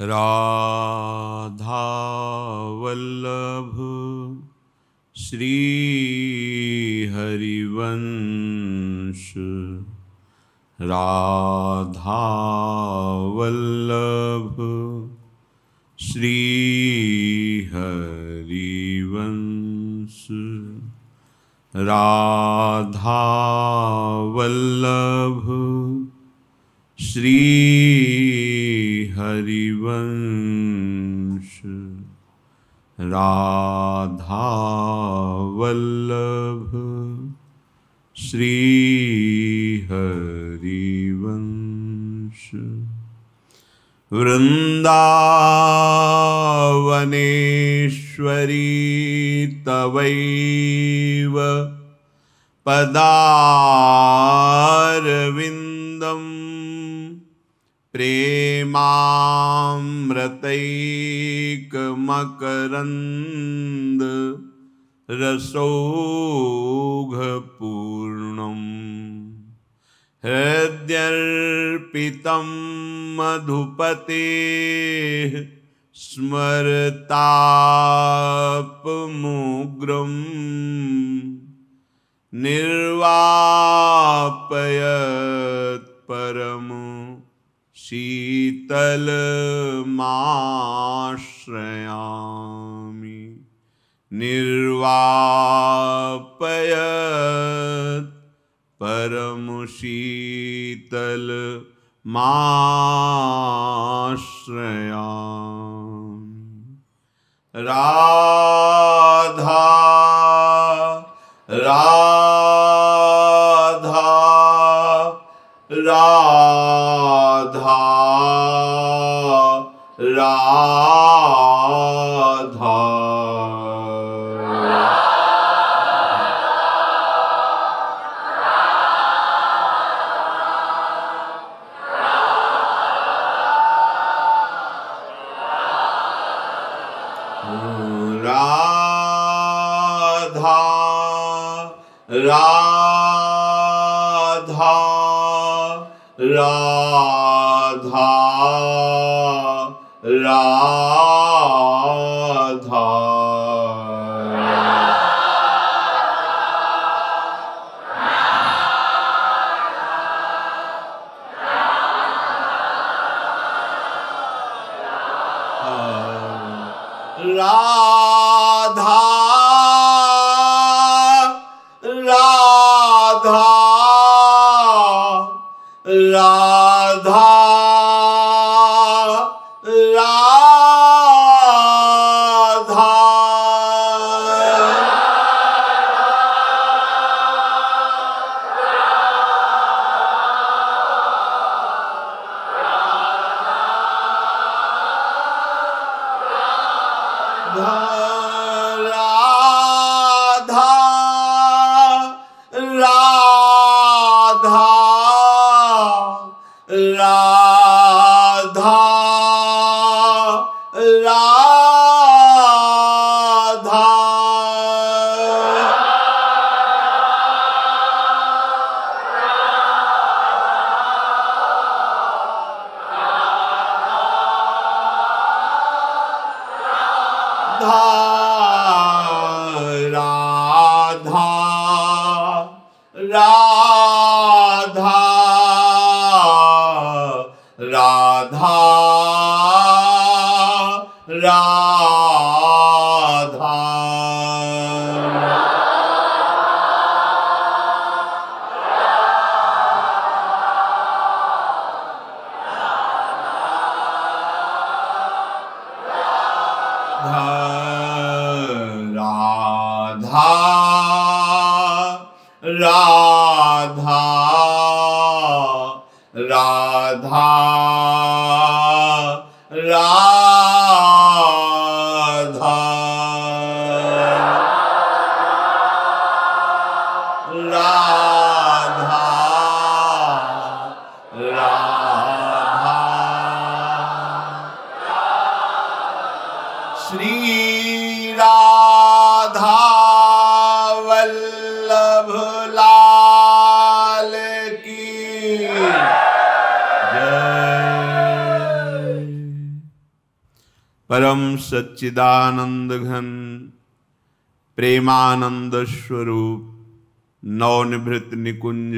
राधा वल्लभ श्री हरिवंश। राधा वल्लभ श्री हरिवंश। राधा वल्लभ श्री हरिवंश। राधा वल्लभ श्री हरिवंश। वृंदावनेश्वरी तवैव पदारविन्दम् प्रेमामृतैकमकरन्द रसौघपूर्णम्। हृद्यर्पितं मधुपतेः स्मरतापमुग्रम् निर्वापयत् परम शीतलमाश्रयामि। निर्वापयत् परम शीतलमाश्रयामि। राधा राधा राधा राधा। राधा राधा राधा। राधा राधा राधा राधा। राधा राधा राधा राधा। राधा राधा राधा राधा राधा। श्री राधा वल्लभ लाल की जय। परम सच्चिदानंद घन प्रेमानंद स्वरूप नवनिभृत निकुंज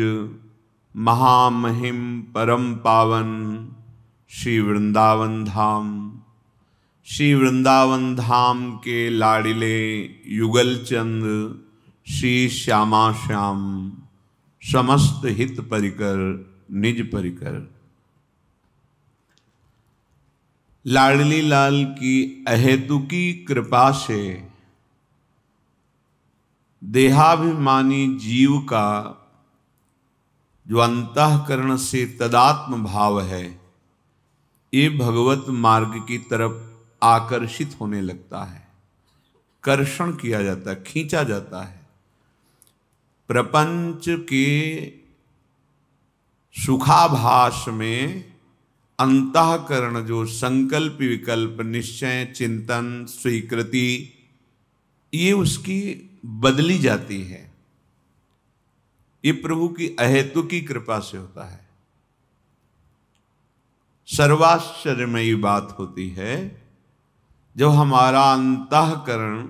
महामहिम परम पावन श्री वृंदावन धाम, श्री वृंदावन धाम के लाडिले युगल चंद श्री श्यामा श्याम समस्त हित परिकर निज परिकर। लाडली लाल की अहेतुकी कृपा से देहाभिमानी जीव का जो अंतःकरण से तदात्म भाव है, ये भगवत मार्ग की तरफ आकर्षित होने लगता है, कर्षण किया जाता है, खींचा जाता है। प्रपंच के सुखाभास में अंतःकरण जो संकल्प विकल्प निश्चय चिंतन स्वीकृति ये उसकी बदली जाती है। ये प्रभु की अहेतु की कृपा से होता है। सर्वाश्चर्यमयी बात होती है जब हमारा अंतःकरण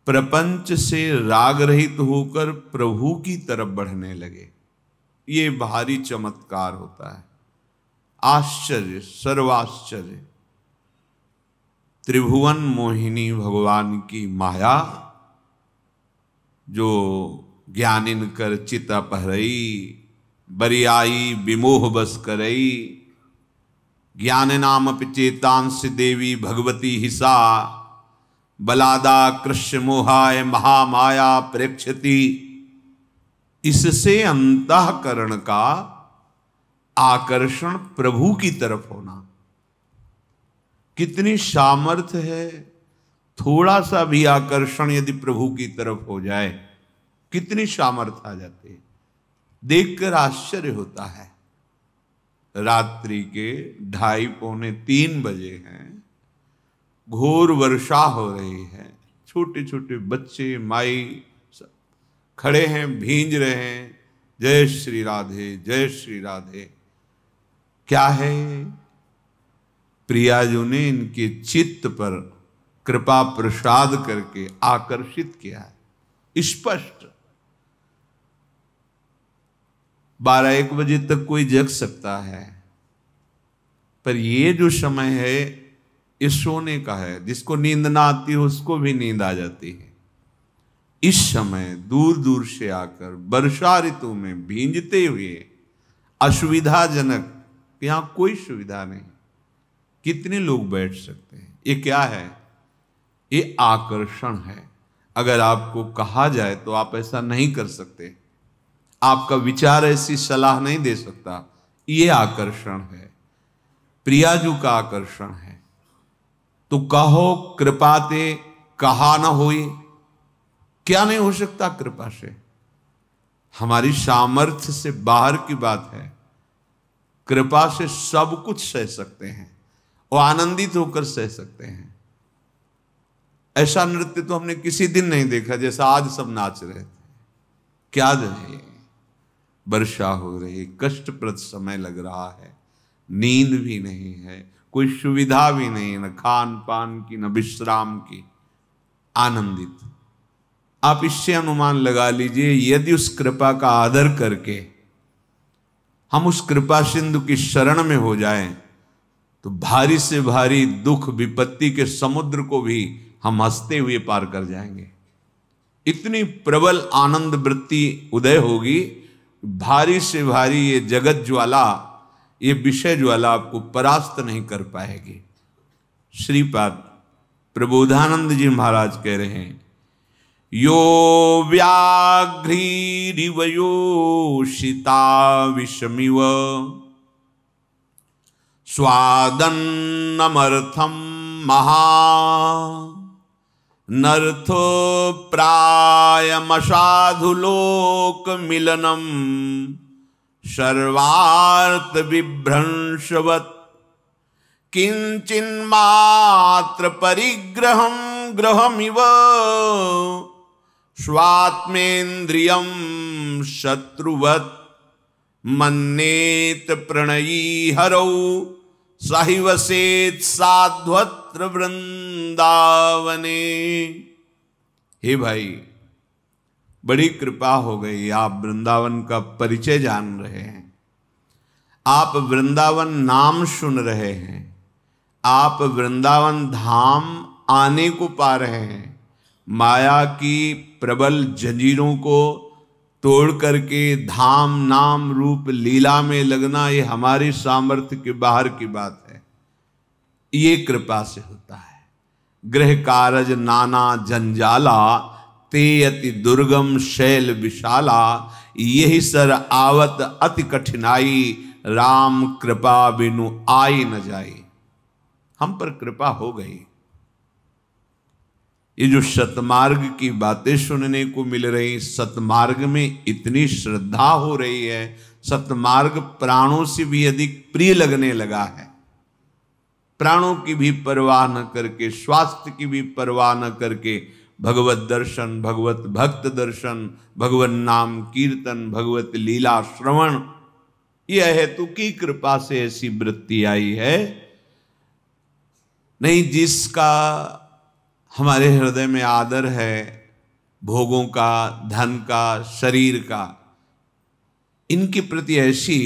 प्रपंच से राग रहित होकर प्रभु की तरफ बढ़ने लगे। ये भारी चमत्कार होता है, आश्चर्य, सर्वाश्चर्य। त्रिभुवन मोहिनी भगवान की माया जो ज्ञानिन कर चित अपहरई, बरियाई विमोह बस करई, ज्ञान नाम चेतांश देवी भगवती हिसा, बलादा कृष्ण मोहाय महामाया प्रेक्षति। इससे अंतःकरण का आकर्षण प्रभु की तरफ होना, कितनी सामर्थ्य है। थोड़ा सा भी आकर्षण यदि प्रभु की तरफ हो जाए, कितनी सामर्थ्य आ जाती है। देखकर आश्चर्य होता है। रात्रि के 2:30-3 बजे हैं, घोर वर्षा हो रही है, छोटे छोटे बच्चे माई सब खड़े हैं, भींज रहे हैं। जय श्री राधे, जय श्री राधे। क्या है? प्रियाजू ने इनके चित्त पर कृपा प्रसाद करके आकर्षित किया है। स्पष्ट 12-1 बजे तक कोई जग सकता है, पर ये जो समय है ये सोने का है। जिसको नींद ना आती है उसको भी नींद आ जाती है। इस समय दूर दूर से आकर वर्षा ऋतु में भींजते हुए असुविधाजनक, यहां कोई सुविधा नहीं, कितने लोग बैठ सकते हैं। ये क्या है? ये आकर्षण है। अगर आपको कहा जाए तो आप ऐसा नहीं कर सकते, आपका विचार ऐसी सलाह नहीं दे सकता। ये आकर्षण है, प्रियाजू का आकर्षण है। तो कहो कृपाते कहा न होई, क्या नहीं हो सकता कृपा से? हमारी सामर्थ्य से बाहर की बात है। कृपा से सब कुछ सह सकते हैं और आनंदित होकर सह सकते हैं। ऐसा नृत्य तो हमने किसी दिन नहीं देखा जैसा आज सब नाच रहे थे। क्या रहे, वर्षा हो रही, कष्टप्रद समय लग रहा है, नींद भी नहीं है, कोई सुविधा भी नहीं, न खान पान की न विश्राम की, आनंदित। आप इससे अनुमान लगा लीजिए, यदि उस कृपा का आदर करके हम उस कृपा सिंधु की शरण में हो जाएं, तो भारी से भारी दुख विपत्ति के समुद्र को भी हम हंसते हुए पार कर जाएंगे। इतनी प्रबल आनंद वृत्ति उदय होगी, भारी से भारी ये जगत ज्वाला, ये विषय ज्वाला आपको परास्त नहीं कर पाएगी। श्रीपाद प्रबोधानंद जी महाराज कह रहे हैं, यो व्याघ्रीरिव योषिता विषमिव स्वादन्नमर्थम महा नर्थो प्रायमसाधुलोक मिलनम सर्वार्थ विभ्रंशवत् किंचिन्मात्र परिग्रहं ग्रहमिव स्वात्मेन्द्रियं शत्रुवत् मन्येत प्रणयी हरौ साहि वसेत साध्वत्र वृंदावने। हे भाई, बड़ी कृपा हो गई, आप वृंदावन का परिचय जान रहे हैं, आप वृंदावन नाम सुन रहे हैं, आप वृंदावन धाम आने को पा रहे हैं। माया की प्रबल जंजीरों को तोड़ करके धाम नाम रूप लीला में लगना, ये हमारी सामर्थ्य के बाहर की बात है, ये कृपा से होता है। गृह कारज नाना जंजाला, ते अति दुर्गम शैल विशाला, यही सर आवत अति कठिनाई, राम कृपा बिनु आई न जाई। हम पर कृपा हो गई। ये जो सतमार्ग की बातें सुनने को मिल रही, सतमार्ग में इतनी श्रद्धा हो रही है, सतमार्ग प्राणों से भी अधिक प्रिय लगने लगा है। प्राणों की भी परवाह न करके, स्वास्थ्य की भी परवाह न करके भगवत दर्शन, भगवत भक्त दर्शन, भगवत नाम कीर्तन, भगवत लीला श्रवण, यह हेतु की कृपा से ऐसी वृत्ति आई है। नहीं, जिसका हमारे हृदय में आदर है, भोगों का, धन का, शरीर का, इनके प्रति ऐसी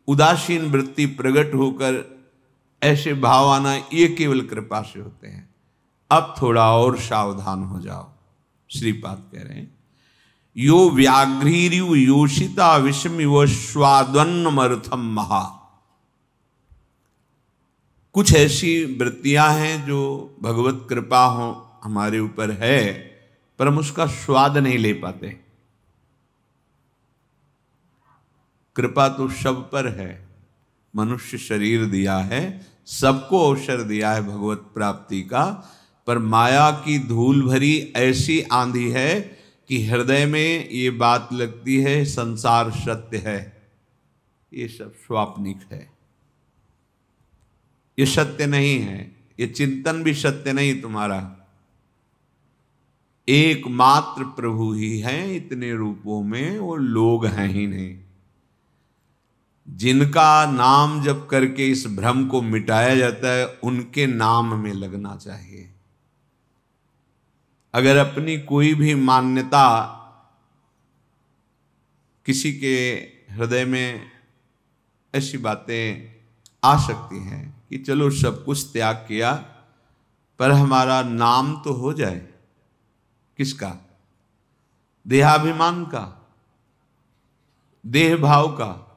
उदासीन वृत्ति प्रकट होकर ऐसे भाव आना, ये केवल कृपा से होते हैं। अब थोड़ा और सावधान हो जाओ। श्रीपाद कह रहे हैं, यो व्याघ्रीरु योषिता विषमिव स्वाद्वन्नमर्थम महा। कुछ ऐसी वृत्तियां हैं जो भगवत कृपा हो हमारे ऊपर है, पर हम उसका स्वाद नहीं ले पाते। कृपा तो सब पर है, मनुष्य शरीर दिया है, सबको अवसर दिया है भगवत प्राप्ति का, पर माया की धूल भरी ऐसी आंधी है कि हृदय में ये बात लगती है संसार सत्य है, ये सब स्वाप्निक है, ये सत्य नहीं है, ये चिंतन भी सत्य नहीं तुम्हारा। एकमात्र प्रभु ही हैं, इतने रूपों में वो लोग हैं ही नहीं। जिनका नाम जप करके इस भ्रम को मिटाया जाता है, उनके नाम में लगना चाहिए। अगर अपनी कोई भी मान्यता किसी के हृदय में ऐसी बातें आ सकती हैं कि चलो सब कुछ त्याग किया, पर हमारा नाम तो हो जाए। किसका? देहाभिमान का, देह भाव का।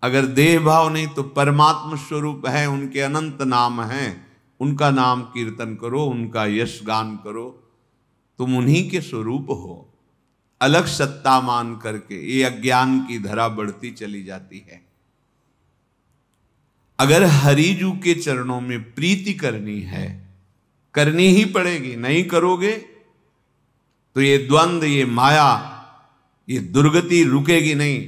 अगर देह भाव नहीं तो परमात्म स्वरूप है, उनके अनंत नाम हैं, उनका नाम कीर्तन करो, उनका यश गान करो, तुम उन्हीं के स्वरूप हो। अलग सत्ता मान करके ये अज्ञान की धरा बढ़ती चली जाती है। अगर हरिजू के चरणों में प्रीति करनी है, करनी ही पड़ेगी, नहीं करोगे तो ये द्वंद, ये माया, ये दुर्गति रुकेगी नहीं।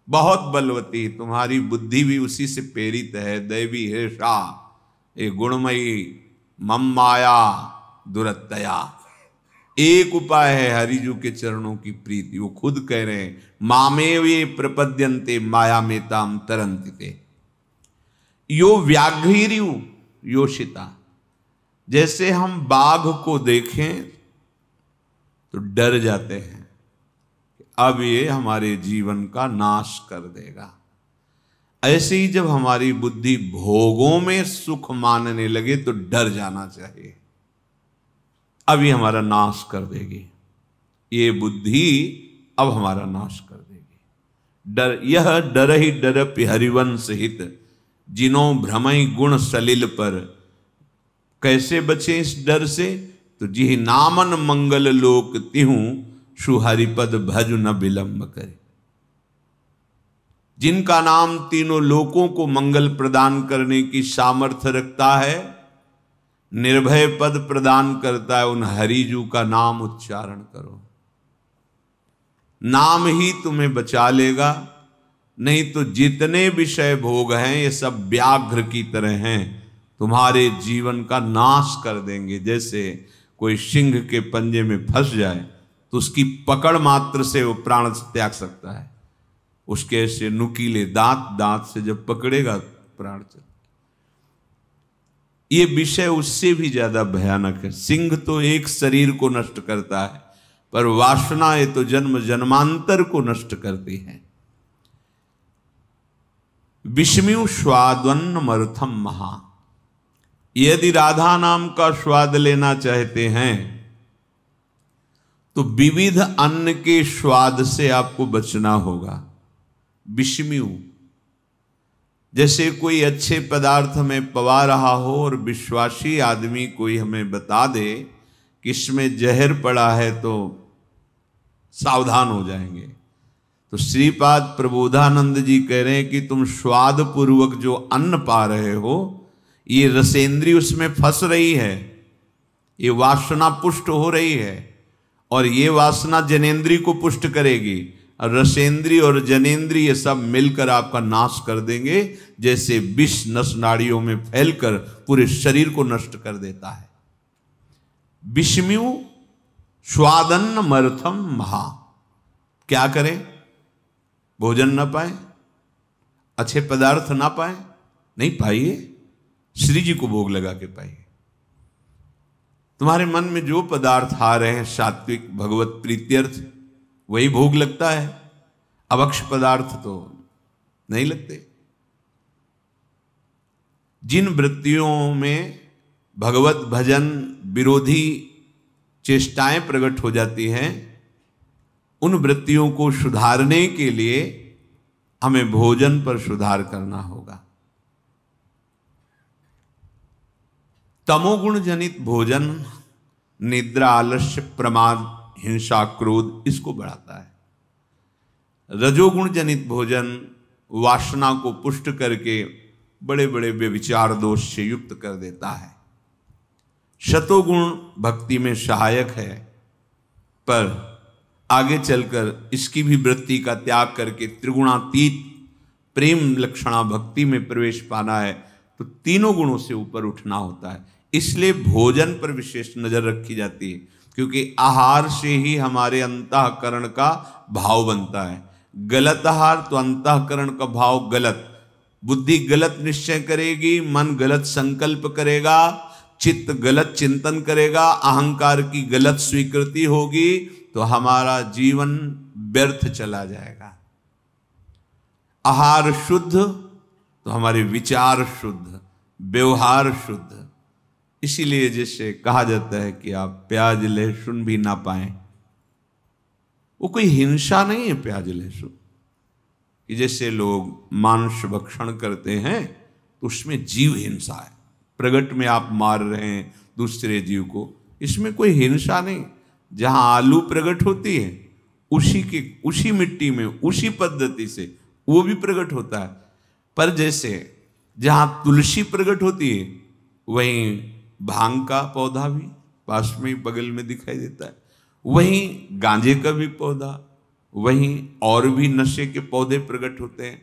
बहुत बलवती, तुम्हारी बुद्धि भी उसी से प्रेरित है। दैवी हेषा ये गुणमयी मम माया दुरत्तया। एक उपाय है हरिजू के चरणों की प्रीति। वो खुद कह रहे हैं, मामेव ये प्रपद्यन्ते माया में ताम तरन्ति ते। यो व्याघ्रीरु योषिता। जैसे हम बाघ को देखें तो डर जाते हैं, अब ये हमारे जीवन का नाश कर देगा। ऐसे ही जब हमारी बुद्धि भोगों में सुख मानने लगे तो डर जाना चाहिए, अब ये हमारा नाश कर देगी। ये बुद्धि अब हमारा नाश कर देगी। डर, यह डर ही डर हरिवंश हित, जिनो भ्रमई गुण सलिल पर। कैसे बचे इस डर से? तो जी नामन मंगल लोक तिहु, सुहरिपद भज न विलंब करे। जिनका नाम तीनों लोकों को मंगल प्रदान करने की सामर्थ्य रखता है, निर्भय पद प्रदान करता है, उन हरिजू का नाम उच्चारण करो। नाम ही तुम्हें बचा लेगा, नहीं तो जितने विषय भोग हैं ये सब व्याघ्र की तरह हैं, तुम्हारे जीवन का नाश कर देंगे। जैसे कोई सिंह के पंजे में फंस जाए तो उसकी पकड़ मात्र से वो प्राण त्याग सकता है, उसके ऐसे नुकीले दांत से जब पकड़ेगा प्राण चल। ये विषय उससे भी ज्यादा भयानक है। सिंह तो एक शरीर को नष्ट करता है, पर वासनाएं तो जन्म जन्मांतर को नष्ट करती हैं। विषम्यु स्वादन्नमर्थम महा। यदि राधा नाम का स्वाद लेना चाहते हैं तो विविध अन्न के स्वाद से आपको बचना होगा। विषम्यु, जैसे कोई अच्छे पदार्थ में पवा रहा हो और विश्वासी आदमी कोई हमें बता दे कि इसमें जहर पड़ा है तो सावधान हो जाएंगे। तो श्रीपाद प्रबोधानंद जी कह रहे हैं कि तुम स्वाद पूर्वक जो अन्न पा रहे हो, ये रसेंद्री उसमें फंस रही है, ये वासना पुष्ट हो रही है, और ये वासना जनेन्द्री को पुष्ट करेगी, और रसेंद्री और जनेन्द्री ये सब मिलकर आपका नाश कर देंगे, जैसे विष नस नाड़ियों में फैलकर पूरे शरीर को नष्ट कर देता है। विषम्यु स्वादन्नमर्थम महा। क्या करें? भोजन ना पाए, अच्छे पदार्थ ना पाए, नहीं पाइए, श्री जी को भोग लगा के पाइए। तुम्हारे मन में जो पदार्थ आ रहे हैं सात्विक भगवत प्रीत्यर्थ, वही भोग लगता है। अवक्ष पदार्थ तो नहीं लगते। जिन वृत्तियों में भगवत भजन विरोधी चेष्टाएं प्रकट हो जाती हैं, उन वृत्तियों को सुधारने के लिए हमें भोजन पर सुधार करना होगा। तमोगुण जनित भोजन निद्रा, आलस्य, प्रमाद, हिंसा, क्रोध इसको बढ़ाता है। रजोगुण जनित भोजन वासना को पुष्ट करके बड़े बड़े व्यभिचार दोष से युक्त कर देता है। शतोगुण भक्ति में सहायक है, पर आगे चलकर इसकी भी वृत्ति का त्याग करके त्रिगुणातीत प्रेम लक्षणा भक्ति में प्रवेश पाना है, तो तीनों गुणों से ऊपर उठना होता है। इसलिए भोजन पर विशेष नजर रखी जाती है, क्योंकि आहार से ही हमारे अंतःकरण का भाव बनता है। गलत आहार तो अंतःकरण का भाव गलत, बुद्धि गलत निश्चय करेगी, मन गलत संकल्प करेगा, चित्त गलत चिंतन करेगा, अहंकार की गलत स्वीकृति होगी, तो हमारा जीवन व्यर्थ चला जाएगा। आहार शुद्ध तो हमारे विचार शुद्ध, व्यवहार शुद्ध। इसीलिए जैसे कहा जाता है कि आप प्याज लहसुन भी ना पाएं, वो कोई हिंसा नहीं है। प्याज लहसुन कि जैसे लोग मांस भक्षण करते हैं तो उसमें जीव हिंसा है, प्रगट में आप मार रहे हैं दूसरे जीव को, इसमें कोई हिंसा नहीं। जहां आलू प्रकट होती है उसी मिट्टी में उसी पद्धति से वो भी प्रकट होता है। पर जैसे जहां तुलसी प्रकट होती है वहीं भांग का पौधा भी पास में बगल में दिखाई देता है, वहीं गांजे का भी पौधा, वहीं और भी नशे के पौधे प्रकट होते हैं।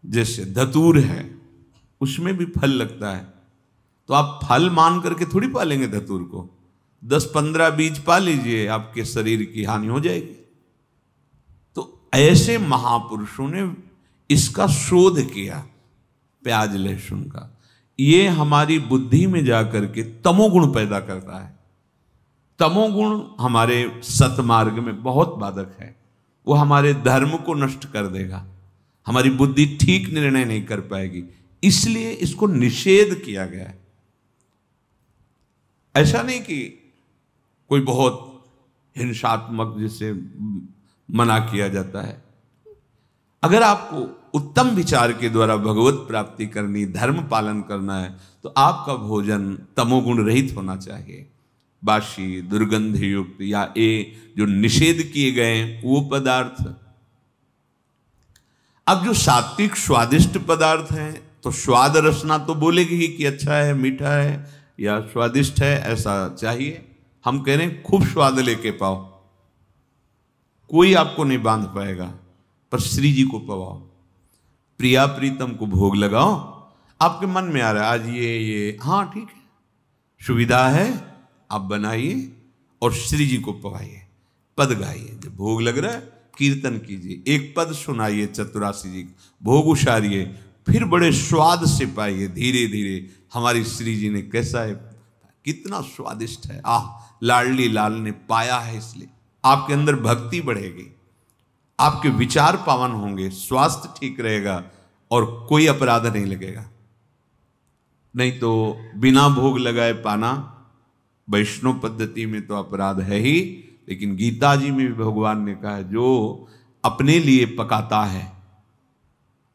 जैसे धतूर है, उसमें भी फल लगता है, तो आप फल मान करके थोड़ी पालेंगे धतूर को। 10-15 बीज पा लीजिए, आपके शरीर की हानि हो जाएगी। तो ऐसे महापुरुषों ने इसका शोध किया, प्याज लहसुन का। ये हमारी बुद्धि में जाकर के तमोगुण पैदा करता है। तमोगुण हमारे सतमार्ग में बहुत बाधक है, वो हमारे धर्म को नष्ट कर देगा, हमारी बुद्धि ठीक निर्णय नहीं कर पाएगी, इसलिए इसको निषेध किया गया है। ऐसा नहीं कि कोई बहुत हिंसात्मक जिसे मना किया जाता है। अगर आपको उत्तम विचार के द्वारा भगवत प्राप्ति करनी, धर्म पालन करना है, तो आपका भोजन तमोगुण रहित होना चाहिए। बासी, दुर्गंध युक्त या जो निषेध किए गए वो पदार्थ। अब जो सात्विक स्वादिष्ट पदार्थ हैं, तो स्वाद रसना तो बोलेगी ही कि अच्छा है, मीठा है या स्वादिष्ट है, ऐसा चाहिए। हम कह रहे हैं खूब स्वाद लेके पाओ, कोई आपको नहीं बांध पाएगा, पर श्री जी को पवाओ, प्रिया प्रीतम को भोग लगाओ। आपके मन में आ रहा है आज ये हाँ ठीक है, सुविधा है, आप बनाइए और श्री जी को पवाइए, पद गाइए। जब भोग लग रहा है कीर्तन कीजिए, एक पद सुनाइए चतुरासी जी, भोग उछारिए, फिर बड़े स्वाद से पाइए धीरे धीरे। हमारी श्री जी ने कैसा है, कितना स्वादिष्ट है, आह लाडली लाल ने पाया है, इसलिए आपके अंदर भक्ति बढ़ेगी, आपके विचार पावन होंगे, स्वास्थ्य ठीक रहेगा और कोई अपराध नहीं लगेगा। नहीं तो बिना भोग लगाए पाना वैष्णव पद्धति में तो अपराध है ही, लेकिन गीता जी में भी भगवान ने कहा है जो अपने लिए पकाता है,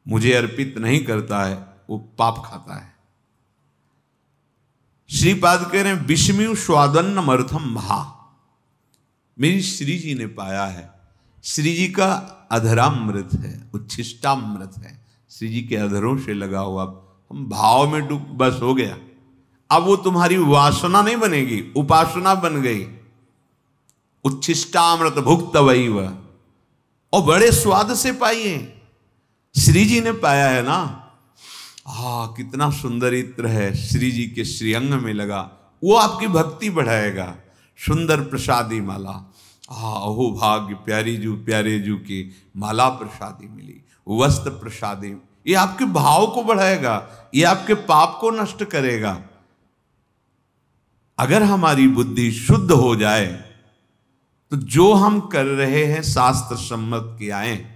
मुझे अर्पित नहीं करता है, वो पाप खाता है। श्रीपाद कह रहे हैं विषमयु स्वादन्नम अर्थम महा। मेरी श्री जी ने पाया है, श्री जी का अधरामृत है, उच्छिष्टामृत है, श्री जी के अधरों से लगा हुआ, हम भाव में डूब बस हो गया। अब वो तुम्हारी वासना नहीं बनेगी, उपासना बन गई। उच्छिष्टामृत भुक्त वही वह, और बड़े स्वाद से पाइए। श्री जी ने पाया है ना, कितना सुंदर इत्र है, श्री जी के श्रीअंग में लगा, वो आपकी भक्ति बढ़ाएगा। सुंदर प्रसादी माला, अहो भाग्य प्यारी जू प्यारे जू की माला प्रसादी मिली, वस्त्र प्रसादी, ये आपके भाव को बढ़ाएगा, ये आपके पाप को नष्ट करेगा। अगर हमारी बुद्धि शुद्ध हो जाए तो जो हम कर रहे हैं शास्त्र सम्मत क्रियाएं,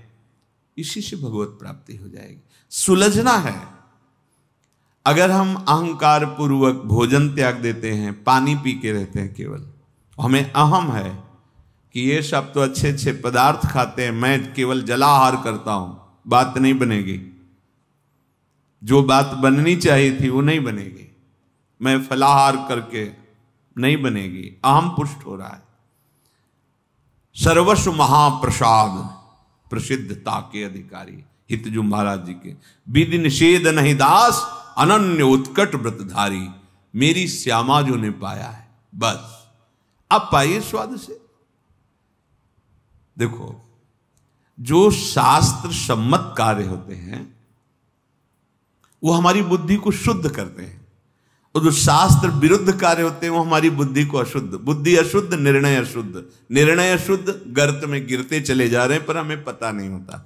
इसी से भगवत प्राप्ति हो जाएगी। सुलझना है। अगर हम अहंकार पूर्वक भोजन त्याग देते हैं, पानी पी के रहते हैं केवल, हमें अहम है कि ये सब तो अच्छे अच्छे पदार्थ खाते हैं, मैं केवल जलाहार करता हूं, बात नहीं बनेगी। जो बात बननी चाहिए थी वो नहीं बनेगी, मैं फलाहार करके नहीं बनेगी, अहम पुष्ट हो रहा है। सर्वस्व महाप्रसाद प्रसिद्धता के अधिकारी हितजू महाराज जी के, विधि निषेध नहीं दास अनन्य उत्कट व्रतधारी, मेरी श्यामा जो ने पाया है, बस अब पाइए स्वाद से। देखो, जो शास्त्र सम्मत कार्य होते हैं वो हमारी बुद्धि को शुद्ध करते हैं, और जो शास्त्र विरुद्ध कार्य होते हैं वो हमारी बुद्धि को अशुद्ध, बुद्धि अशुद्ध, निर्णय अशुद्ध, निर्णय अशुद्ध, गर्त में गिरते चले जा रहे हैं पर हमें पता नहीं होता।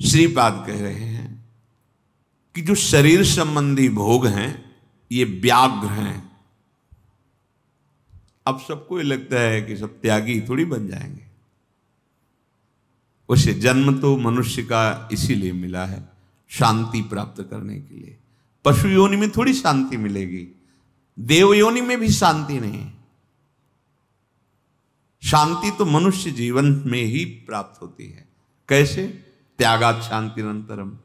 श्रीपाद कह रहे हैं कि जो शरीर संबंधी भोग हैं ये व्याघ्र हैं। अब सबको ये लगता है कि सब त्यागी थोड़ी बन जाएंगे, उसे जन्म तो मनुष्य का इसीलिए मिला है, शांति प्राप्त करने के लिए। पशु योनि में थोड़ी शांति मिलेगी, देव योनि में भी शांति नहीं। शांति तो मनुष्य जीवन में ही प्राप्त होती है। कैसे? त्यागात् शांतिरंतरम।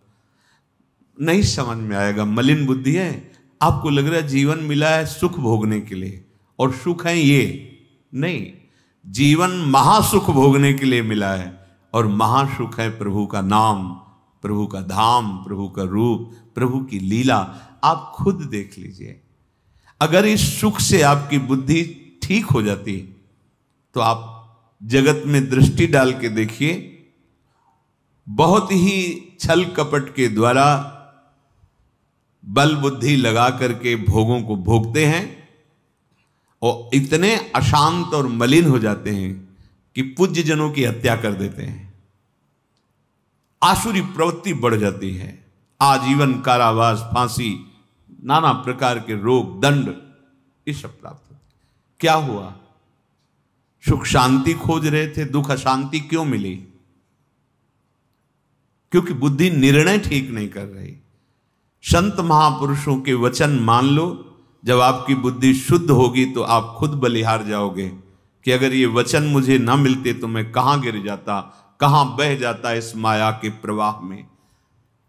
नहीं समझ में आएगा, मलिन बुद्धि है। आपको लग रहा है जीवन मिला है सुख भोगने के लिए, और सुख है ये नहीं, जीवन महासुख भोगने के लिए मिला है, और महासुख है प्रभु का नाम, प्रभु का धाम, प्रभु का रूप, प्रभु की लीला। आप खुद देख लीजिए, अगर इस सुख से आपकी बुद्धि ठीक हो जाती तो आप जगत में दृष्टि डाल के देखिए, बहुत ही छल कपट के द्वारा बल बुद्धि लगा करके भोगों को भोगते हैं, और इतने अशांत और मलिन हो जाते हैं कि पूज्य जनों की हत्या कर देते हैं। आसुरी प्रवृत्ति बढ़ जाती है, आजीवन कारावास, फांसी, नाना प्रकार के रोग, दंड, ये सब प्राप्त होते। क्या हुआ? सुख शांति खोज रहे थे, दुख अशांति क्यों मिली? क्योंकि बुद्धि निर्णय ठीक नहीं कर रही। संत महापुरुषों के वचन मान लो, जब आपकी बुद्धि शुद्ध होगी तो आप खुद बलिहार जाओगे कि अगर ये वचन मुझे ना मिलते तो मैं कहां गिर जाता, कहां बह जाता इस माया के प्रवाह में।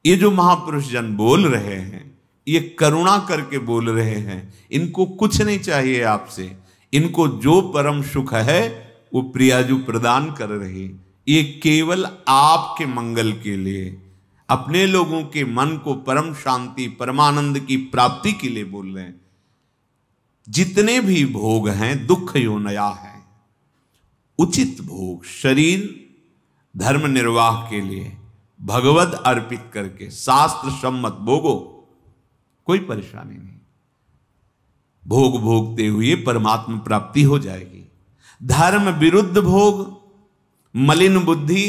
ये जो महापुरुष जन बोल रहे हैं, ये करुणा करके बोल रहे हैं, इनको कुछ नहीं चाहिए आपसे, इनको जो परम सुख है वो प्रियाजू प्रदान कर रही। ये केवल आपके मंगल के लिए, अपने लोगों के मन को परम शांति, परमानंद की प्राप्ति के लिए बोल रहे हैं। जितने भी भोग हैं दुख योनया है, उचित भोग शरीर धर्म निर्वाह के लिए भगवत अर्पित करके शास्त्र सम्मत भोगो, कोई परेशानी नहीं। भोग भोगते हुए परमात्मा प्राप्ति हो जाएगी। धर्म विरुद्ध भोग मलिन बुद्धि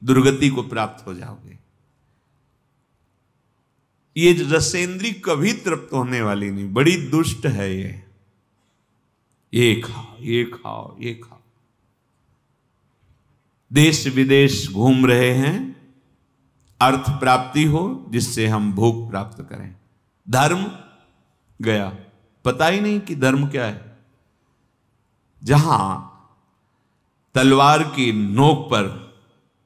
दुर्गति को प्राप्त हो जाओगे। ये रसेंद्री कभी तृप्त होने वाली नहीं, बड़ी दुष्ट है ये खाओ, ये खाओ, ये खाओ। देश विदेश घूम रहे हैं, अर्थ प्राप्ति हो जिससे हम भोग प्राप्त करें। धर्म गया, पता ही नहीं कि धर्म क्या है। जहां तलवार की नोक पर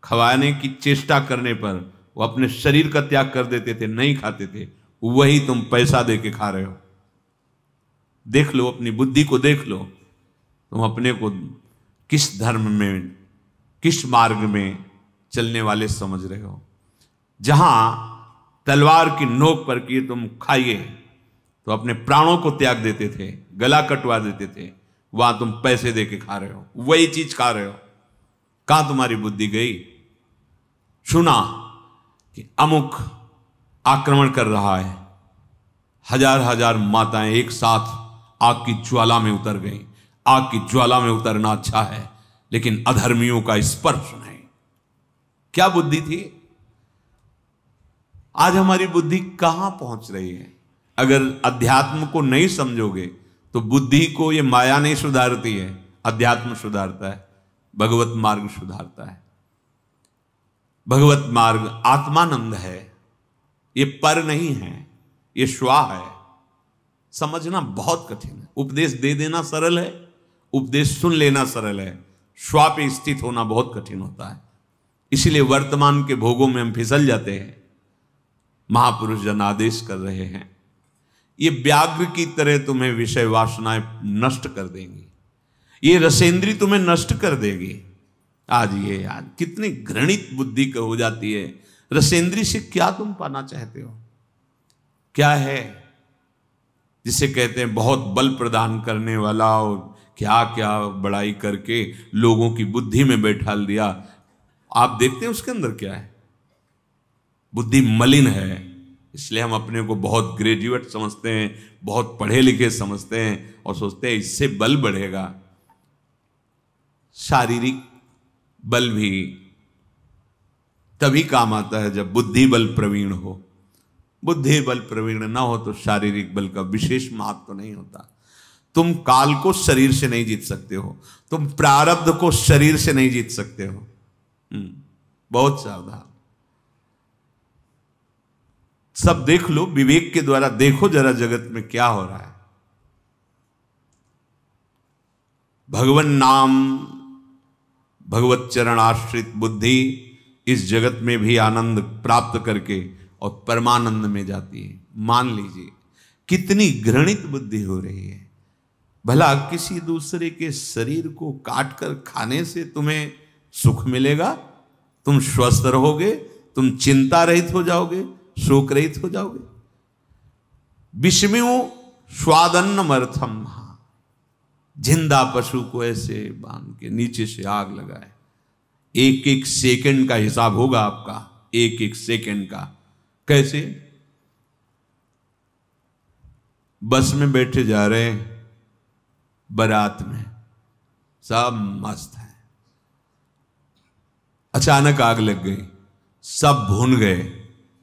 खवाने की चेष्टा करने पर वो अपने शरीर का त्याग कर देते थे, नहीं खाते थे, वही तुम पैसा दे के खा रहे हो। देख लो, अपनी बुद्धि को देख लो, तुम अपने को किस धर्म में, किस मार्ग में चलने वाले समझ रहे हो। जहां तलवार की नोक पर कि तुम खाइए तो अपने प्राणों को त्याग देते थे, गला कटवा देते थे, वहां तुम पैसे दे के खा रहे हो, वही चीज खा रहे हो। कहां तुम्हारी बुद्धि गई? सुना कि अमुक आक्रमण कर रहा है, हजार हजार माताएं एक साथ आग की ज्वाला में उतर गई। आग की ज्वाला में उतरना अच्छा है, लेकिन अधर्मियों का स्पर्श नहीं। क्या बुद्धि थी? आज हमारी बुद्धि कहां पहुंच रही है? अगर अध्यात्म को नहीं समझोगे तो बुद्धि को ये माया नहीं सुधारती है, अध्यात्म सुधारता है, भगवत मार्ग सुधारता है। भगवत मार्ग आत्मानंद है, ये पर नहीं है, ये स्वा है। समझना बहुत कठिन है। उपदेश दे देना सरल है, उपदेश सुन लेना सरल है, स्वा पे स्थित होना बहुत कठिन होता है। इसीलिए वर्तमान के भोगों में हम फिसल जाते हैं। महापुरुष जन आदेश कर रहे हैं, ये व्याघ्र की तरह तुम्हें विषय वासनाएं नष्ट कर देंगी, ये रसेंद्री तुम्हें नष्ट कर देगी। आज कितनी घृणित बुद्धि का हो जाती है। रसेंद्री से क्या तुम पाना चाहते हो? क्या है जिसे कहते हैं बहुत बल प्रदान करने वाला, और क्या क्या बड़ाई करके लोगों की बुद्धि में बैठा दिया। आप देखते हैं उसके अंदर क्या है? बुद्धि मलिन है। इसलिए हम अपने को बहुत ग्रेजुएट समझते हैं, बहुत पढ़े लिखे समझते हैं और सोचते हैं इससे बल बढ़ेगा। शारीरिक बल भी तभी काम आता है जब बुद्धि बल प्रवीण हो। बुद्धि बल प्रवीण ना हो तो शारीरिक बल का विशेष महत्व तो नहीं होता। तुम काल को शरीर से नहीं जीत सकते हो, तुम प्रारब्ध को शरीर से नहीं जीत सकते हो। बहुत सावधान। सब देख लो, विवेक के द्वारा देखो जरा जगत में क्या हो रहा है। भगवान नाम, भगवत चरण आश्रित बुद्धि इस जगत में भी आनंद प्राप्त करके और परमानंद में जाती है। मान लीजिए कितनी घृणित बुद्धि हो रही है। भला किसी दूसरे के शरीर को काट कर खाने से तुम्हें सुख मिलेगा? तुम स्वस्थ रहोगे, तुम चिंता रहित हो जाओगे, शोक रहित हो जाओगे। विषमियो स्वादन्नमर्थम, जिंदा पशु को ऐसे बांध के नीचे से आग लगाए। एक एक सेकंड का हिसाब होगा आपका, एक एक सेकंड का। कैसे? बस में बैठे जा रहे हैं, बारात में सब मस्त है, अचानक आग लग गई, सब भून गए,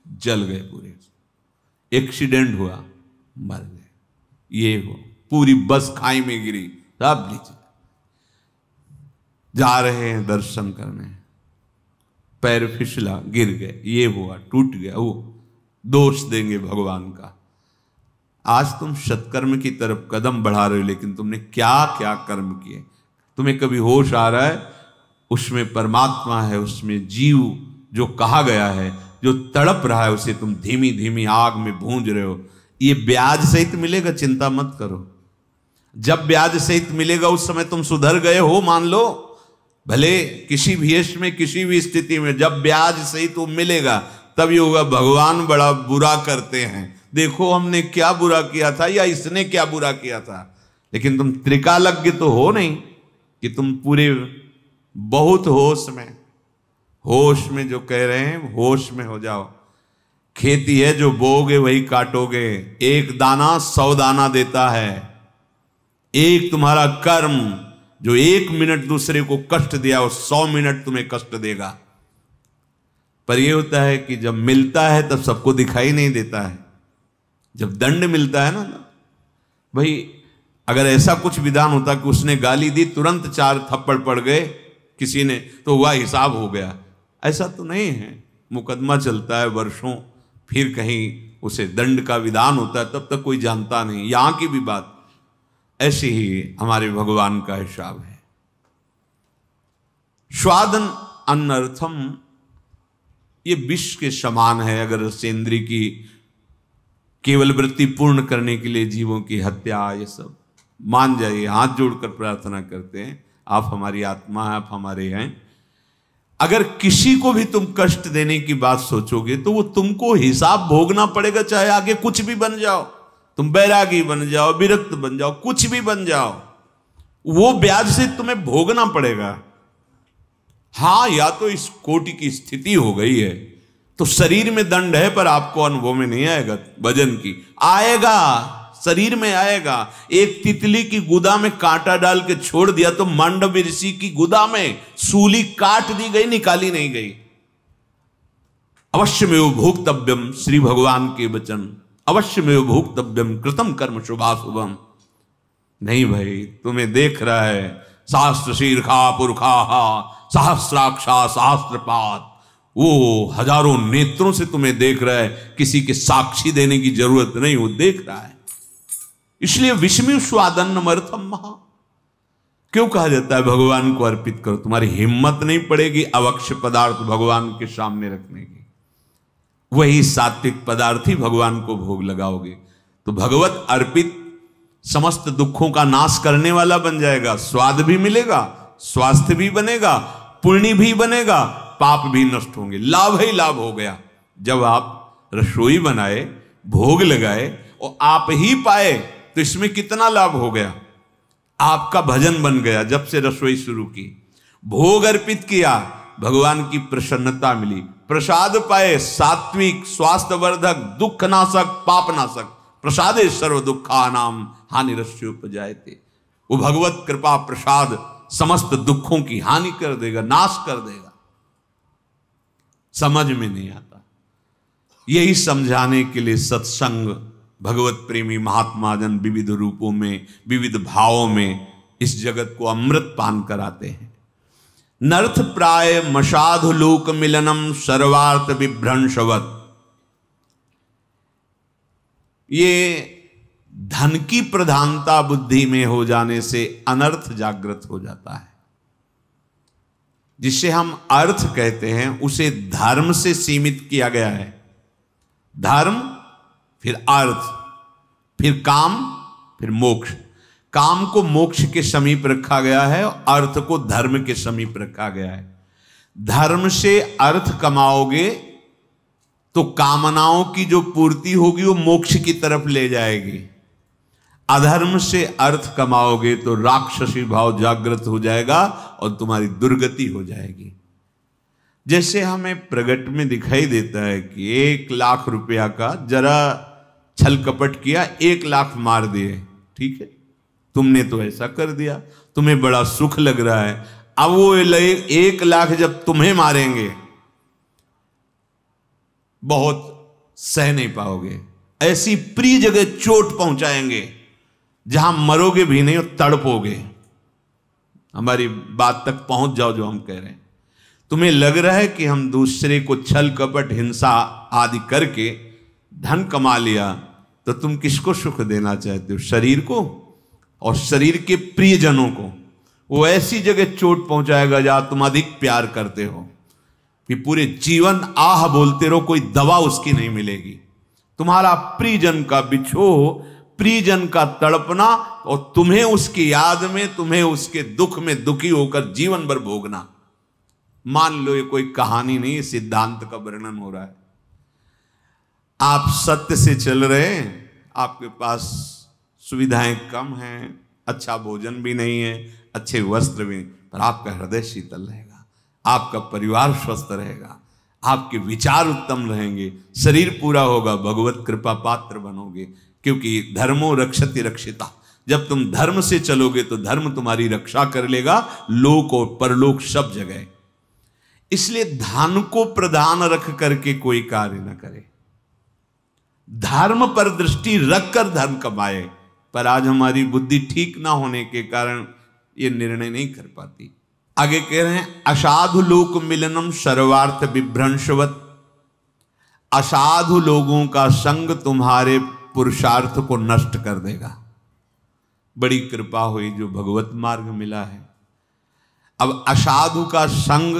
जल गए पूरे। एक्सीडेंट हुआ, मर गए। ये हो, पूरी बस खाई में गिरी, सब नीचे। जा रहे हैं दर्शन करने, पैर फिसला, गिर गए, ये हुआ, टूट गया। वो दोष देंगे भगवान का। आज तुम सत्कर्म की तरफ कदम बढ़ा रहे हो, लेकिन तुमने क्या क्या कर्म किए? तुम्हें कभी होश आ रहा है? उसमें परमात्मा है, उसमें जीव जो कहा गया है, जो तड़प रहा है, उसे तुम धीमी धीमी आग में भूंज रहे हो। ये ब्याज सहित मिलेगा, चिंता मत करो। जब ब्याज सहित मिलेगा उस समय तुम सुधर गए हो, मान लो। भले किसी भी यश में, किसी भी स्थिति में जब ब्याज सहित वो मिलेगा तब ये होगा भगवान बड़ा बुरा करते हैं, देखो हमने क्या बुरा किया था या इसने क्या बुरा किया था। लेकिन तुम त्रिकालज्ञ तो हो नहीं कि तुम पूरे बहुत होश में, होश में जो कह रहे हैं होश में हो जाओ। खेती है, जो बोओगे वही काटोगे। एक दाना 100 दाना देता है। एक तुम्हारा कर्म जो 1 मिनट दूसरे को कष्ट दिया वो 100 मिनट तुम्हें कष्ट देगा। पर यह होता है कि जब मिलता है तब सबको दिखाई नहीं देता है। जब दंड मिलता है ना भाई, अगर ऐसा कुछ विधान होता कि उसने गाली दी तुरंत 4 थप्पड़ पड़ गए किसी ने तो हुआ हिसाब हो गया, ऐसा तो नहीं है। मुकदमा चलता है वर्षों, फिर कहीं उसे दंड का विधान होता है, तब तक कोई जानता नहीं। यहां की भी बात ऐसे ही हमारे भगवान का हिसाब है। स्वादन अनर्थम, ये विष के समान है। अगर सेंद्री की केवल वृत्ति पूर्ण करने के लिए जीवों की हत्या, ये सब मान जाइए, हाथ जोड़कर प्रार्थना करते हैं, आप हमारी आत्मा है, आप हमारे हैं। अगर किसी को भी तुम कष्ट देने की बात सोचोगे तो वो तुमको हिसाब भोगना पड़ेगा, चाहे आगे कुछ भी बन जाओ, तुम बैरागी बन जाओ, विरक्त बन जाओ, कुछ भी बन जाओ, वो ब्याज से तुम्हें भोगना पड़ेगा। हां, या तो इस कोटि की स्थिति हो गई है तो शरीर में दंड है, पर आपको अनुभव में नहीं आएगा। वजन की आएगा, शरीर में आएगा। एक तितली की गुदा में कांटा डाल के छोड़ दिया तो मांडव्य ऋषि की गुदा में सूली काट दी गई, निकाली नहीं गई। अवश्य में भोक्तव्यम, श्री भगवान के वचन, अवश्य में भोक्तव्यम कृतम कर्म शुभाशुभम। नहीं भाई, तुम्हें देख रहा है शास्त्र शीर्षा पुरखा सहस्राक्षा सहस्त्रपात, वो हजारों नेत्रों से तुम्हें देख रहा है, किसी के साक्षी देने की जरूरत नहीं, वो देख रहा है। इसलिए विषमी स्वादन्नमर्थम महा क्यों कहा जाता है भगवान को अर्पित करो। तुम्हारी हिम्मत नहीं पड़ेगी अवक्ष पदार्थ भगवान के सामने रखने की, वही सात्विक पदार्थ ही भगवान को भोग लगाओगे तो भगवत अर्पित समस्त दुखों का नाश करने वाला बन जाएगा। स्वाद भी मिलेगा, स्वास्थ्य भी बनेगा, पुण्य भी बनेगा, पाप भी नष्ट होंगे, लाभ ही लाभ हो गया। जब आप रसोई बनाए, भोग लगाए और आप ही पाए तो इसमें कितना लाभ हो गया। आपका भजन बन गया, जब से रसोई शुरू की, भोग अर्पित किया, भगवान की प्रसन्नता मिली, प्रसाद पाए, सात्विक, स्वास्थ्यवर्धक, दुख नाशक, पाप नाशक, प्रसादे सर्व दुखानाम हानिरस्योपजायते। वो भगवत कृपा प्रसाद समस्त दुखों की हानि कर देगा, नाश कर देगा। समझ में नहीं आता। यही समझाने के लिए सत्संग, भगवत प्रेमी महात्मा जन विविध रूपों में, विविध भावों में इस जगत को अमृत पान कराते हैं। नर्थ प्राय मशाधु लोक मिलनम सर्वार्थ विभ्रंशवत। ये धन की प्रधानता बुद्धि में हो जाने से अनर्थ जागृत हो जाता है। जिसे हम अर्थ कहते हैं उसे धर्म से सीमित किया गया है। धर्म, फिर अर्थ, फिर काम, फिर मोक्ष। काम को मोक्ष के समीप रखा गया है, अर्थ को धर्म के समीप रखा गया है। धर्म से अर्थ कमाओगे तो कामनाओं की जो पूर्ति होगी वो मोक्ष की तरफ ले जाएगी। अधर्म से अर्थ कमाओगे तो राक्षसी भाव जागृत हो जाएगा और तुम्हारी दुर्गति हो जाएगी। जैसे हमें प्रगट में दिखाई देता है कि 1 लाख रुपया का जरा छल कपट किया, 1 लाख मार दिए, ठीक है, तुमने तो ऐसा कर दिया, तुम्हें बड़ा सुख लग रहा है। अब वो 1 लाख जब तुम्हें मारेंगे बहुत सह नहीं पाओगे। ऐसी प्रिय जगह चोट पहुंचाएंगे जहां मरोगे भी नहीं और तड़पोगे। हमारी बात तक पहुंच जाओ जो हम कह रहे हैं। तुम्हें लग रहा है कि हम दूसरे को छल कपट हिंसा आदि करके धन कमा लिया, तो तुम किसको सुख देना चाहते हो? शरीर को और शरीर के प्रियजनों को। वो ऐसी जगह चोट पहुंचाएगा जहां तुम अधिक प्यार करते हो कि पूरे जीवन आह बोलते रहो, कोई दवा उसकी नहीं मिलेगी। तुम्हारा प्रियजन का बिछोह, प्रियजन का तड़पना और तुम्हें उसकी याद में, तुम्हें उसके दुख में दुखी होकर जीवन भर भोगना। मान लो ये कोई कहानी नहीं, सिद्धांत का वर्णन हो रहा है। आप सत्य से चल रहे हैं, आपके पास सुविधाएं कम हैं, अच्छा भोजन भी नहीं है, अच्छे वस्त्र भी नहीं, पर आपका हृदय शीतल रहेगा, आपका परिवार स्वस्थ रहेगा, आपके विचार उत्तम रहेंगे, शरीर पूरा होगा, भगवत कृपा पात्र बनोगे। क्योंकि धर्मो रक्षति रक्षिता, जब तुम धर्म से चलोगे तो धर्म तुम्हारी रक्षा कर लेगा, लोक और परलोक सब जगह। इसलिए धन को प्रधान रख करके कोई कार्य न करे, धर्म पर दृष्टि रखकर धन कमाए। पर आज हमारी बुद्धि ठीक ना होने के कारण ये निर्णय नहीं कर पाती। आगे कह रहे हैं असाधु लोक मिलनम सर्वार्थ विभ्रंशवत। असाधु लोगों का संग तुम्हारे पुरुषार्थ को नष्ट कर देगा। बड़ी कृपा हुई जो भगवत मार्ग मिला है। अब असाधु का संग,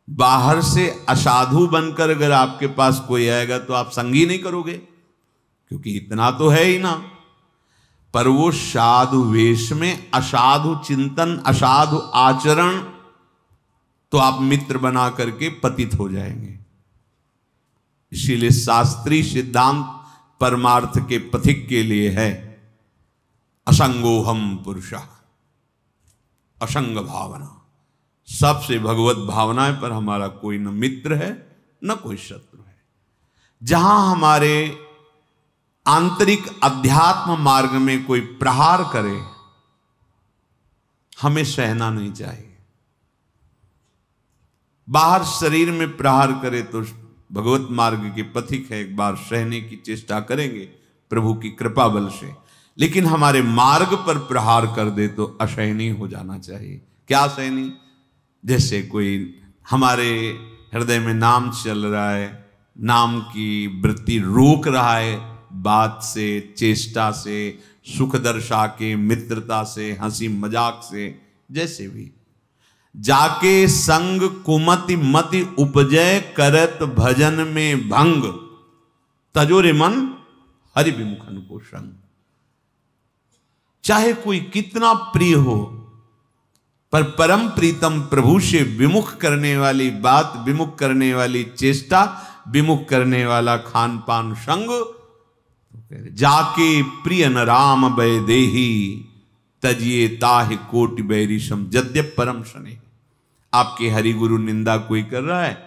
बाहर से असाधु बनकर अगर आपके पास कोई आएगा तो आप संग ही नहीं करोगे, क्योंकि इतना तो है ही ना। पर वो साधु वेश में असाधु चिंतन, असाधु आचरण, तो आप मित्र बना करके पतित हो जाएंगे। इसीलिए शास्त्रीय सिद्धांत परमार्थ के पथिक के लिए है असंगोहम पुरुषः, असंग भावना। सबसे भगवत भावना है, पर हमारा कोई न मित्र है न कोई शत्रु है। जहां हमारे आंतरिक अध्यात्म मार्ग में कोई प्रहार करे, हमें सहना नहीं चाहिए। बाहर शरीर में प्रहार करे तो भगवत मार्ग के पथिक है, एक बार सहने की चेष्टा करेंगे प्रभु की कृपा बल से। लेकिन हमारे मार्ग पर प्रहार कर दे तो असहनीय हो जाना चाहिए। क्या असहनीय? जैसे कोई हमारे हृदय में नाम चल रहा है, नाम की वृत्ति रोक रहा है, बात से, चेष्टा से, सुख दर्शा के, मित्रता से, हंसी मजाक से, जैसे भी जाके संग कुमति मति उपजय करत भजन में भंग, तजोरे मन हरि विमुखन को संग। चाहे कोई कितना प्रिय हो, पर परम प्रीतम प्रभु से विमुख करने वाली बात, विमुख करने वाली चेष्टा, विमुख करने वाला खान पान संग, जाके प्रिय न राम वैदेही तजिए ताहि कोटि बैरिशम यद्यप परम शनि। आपके हरि गुरु निंदा कोई कर रहा है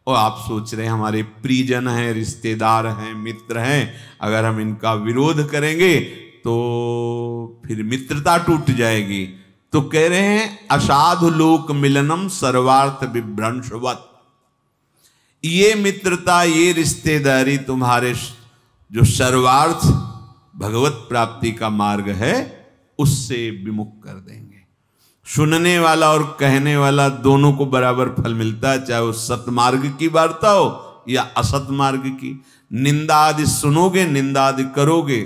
और आप सोच रहे हैं हमारे प्रियजन हैं, रिश्तेदार हैं, मित्र हैं, अगर हम इनका विरोध करेंगे तो फिर मित्रता टूट जाएगी। तो कह रहे हैं असाधु लोक मिलनम सर्वार्थ विभ्रंशवत। ये मित्रता, ये रिश्तेदारी तुम्हारे जो सर्वार्थ भगवत प्राप्ति का मार्ग है उससे विमुख कर देंगे। सुनने वाला और कहने वाला दोनों को बराबर फल मिलता है, चाहे वो सतमार्ग की वार्ता हो या असत मार्ग की। निंदा आदि सुनोगे, निंदा आदि करोगे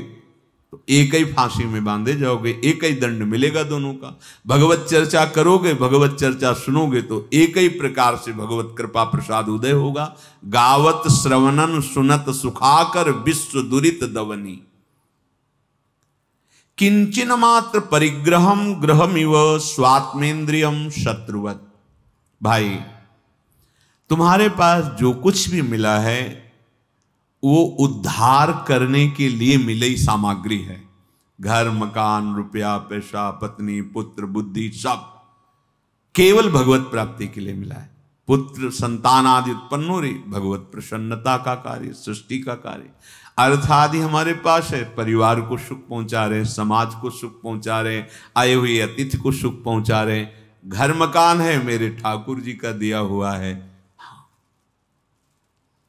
तो एक ही फांसी में बांधे जाओगे, एक ही दंड मिलेगा दोनों का। भगवत चर्चा करोगे, भगवत चर्चा सुनोगे तो एक ही प्रकार से भगवत कृपा प्रसाद उदय होगा। गावत श्रवणन सुनत सुखाकर विश्व दुरित दवनी, किंचिन मात्र परिग्रहम ग्रहमिव स्वात्मेंद्रियम शत्रुवत। भाई, तुम्हारे पास जो कुछ भी मिला है वो उद्धार करने के लिए मिली सामग्री है। घर, मकान, रुपया, पैसा, पत्नी, पुत्र, बुद्धि, सब केवल भगवत प्राप्ति के लिए मिला है। पुत्र संतान आदि उत्पन्न हो रही, भगवत प्रसन्नता का कार्य, सृष्टि का कार्य। अर्थ आदि हमारे पास है, परिवार को सुख पहुंचा रहे, समाज को सुख पहुंचा रहे, आए हुए अतिथि को सुख पहुंचा रहे। घर मकान है, मेरे ठाकुर जी का दिया हुआ है।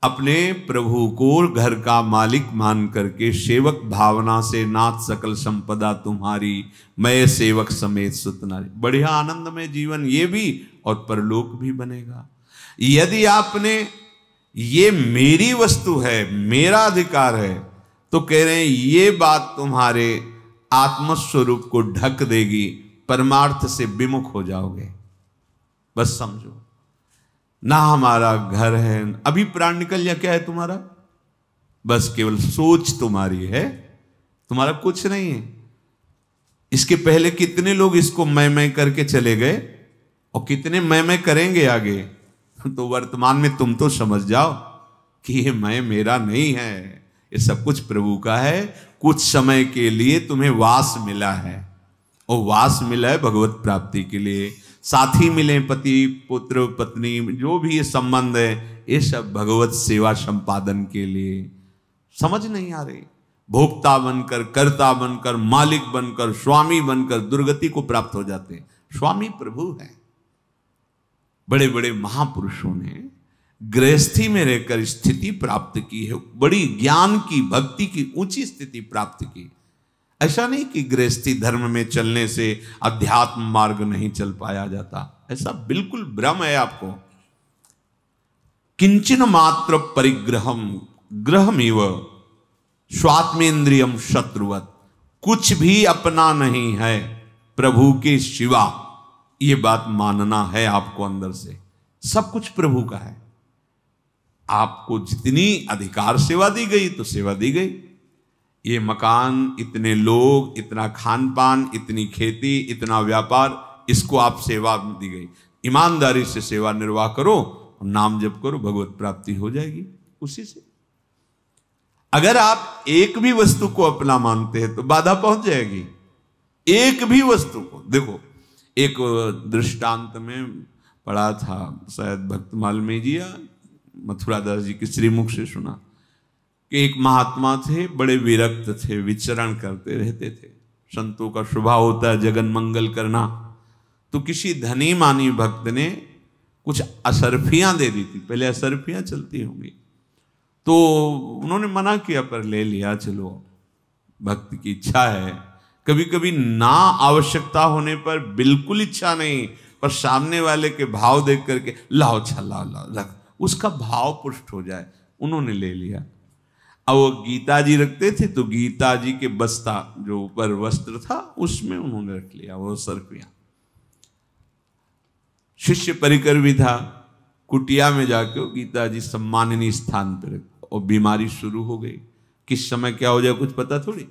अपने प्रभु को घर का मालिक मान करके सेवक भावना से नाथ सकल संपदा तुम्हारी, मैं सेवक समेत सुतनारी। बढ़िया आनंद में जीवन ये भी और परलोक भी बनेगा। यदि आपने ये मेरी वस्तु है, मेरा अधिकार है, तो कह रहे हैं ये बात तुम्हारे आत्मस्वरूप को ढक देगी, परमार्थ से विमुख हो जाओगे। बस समझो, ना हमारा घर है, अभी प्राण निकल जा, क्या है तुम्हारा? बस केवल सोच तुम्हारी है, तुम्हारा कुछ नहीं है। इसके पहले कितने लोग इसको मैं करके चले गए और कितने मैं करेंगे आगे। तो वर्तमान में तुम तो समझ जाओ कि ये मैं मेरा नहीं है, ये सब कुछ प्रभु का है। कुछ समय के लिए तुम्हें वास मिला है, और वास मिला है भगवत प्राप्ति के लिए। साथी मिले, पति पुत्र पत्नी, जो भी ये संबंध है, ये सब भगवत सेवा संपादन के लिए। समझ नहीं आ रही, भोक्ता बनकर, कर्ता बनकर, मालिक बनकर, स्वामी बनकर दुर्गति को प्राप्त हो जाते हैं। स्वामी प्रभु है। बड़े बड़े महापुरुषों ने गृहस्थी में रहकर स्थिति प्राप्त की है, बड़ी ज्ञान की, भक्ति की ऊंची स्थिति प्राप्त की। ऐसा नहीं कि गृहस्थी धर्म में चलने से अध्यात्म मार्ग नहीं चल पाया जाता, ऐसा बिल्कुल भ्रम है आपको। किंचन मात्र परिग्रहम ग्रहमिव स्वात्मेंद्रियम शत्रुवत, कुछ भी अपना नहीं है प्रभु के सिवा, ये बात मानना है आपको अंदर से। सब कुछ प्रभु का है। आपको जितनी अधिकार सेवा दी गई तो सेवा दी गई। ये मकान, इतने लोग, इतना खान पान, इतनी खेती, इतना व्यापार, इसको आप सेवा दी गई। ईमानदारी से सेवा निर्वाह करो, नाम जप करो, भगवत प्राप्ति हो जाएगी उसी से। अगर आप एक भी वस्तु को अपना मानते हैं तो बाधा पहुंच जाएगी। एक भी वस्तु को देखो, एक दृष्टांत में पढ़ा था, शायद भक्तमाल में जी या मथुरादास जी के श्रीमुख से सुना कि एक महात्मा थे, बड़े विरक्त थे, विचरण करते रहते थे। संतों का स्वभाव होता है जगन मंगल करना। तो किसी धनी मानी भक्त ने कुछ असरफियां दे दी थी, पहले असरफियां चलती होंगी, तो उन्होंने मना किया पर ले लिया। चलो, भक्त की इच्छा है। कभी कभी ना आवश्यकता होने पर बिल्कुल इच्छा नहीं, पर सामने वाले के भाव देख करके लाओ, अच्छा लाओ लाओ रख, उसका भाव पुष्ट हो जाए। उन्होंने ले लिया। अब वो गीता जी रखते थे, तो गीता जी के बस्ता जो ऊपर वस्त्र था उसमें उन्होंने रख लिया वो सरपियां। शिष्य परिकर भी था, कुटिया में जाके वो गीता जी सम्माननीय स्थान पर रख, और बीमारी शुरू हो गई। किस समय क्या हो जाए कुछ पता थोड़ी।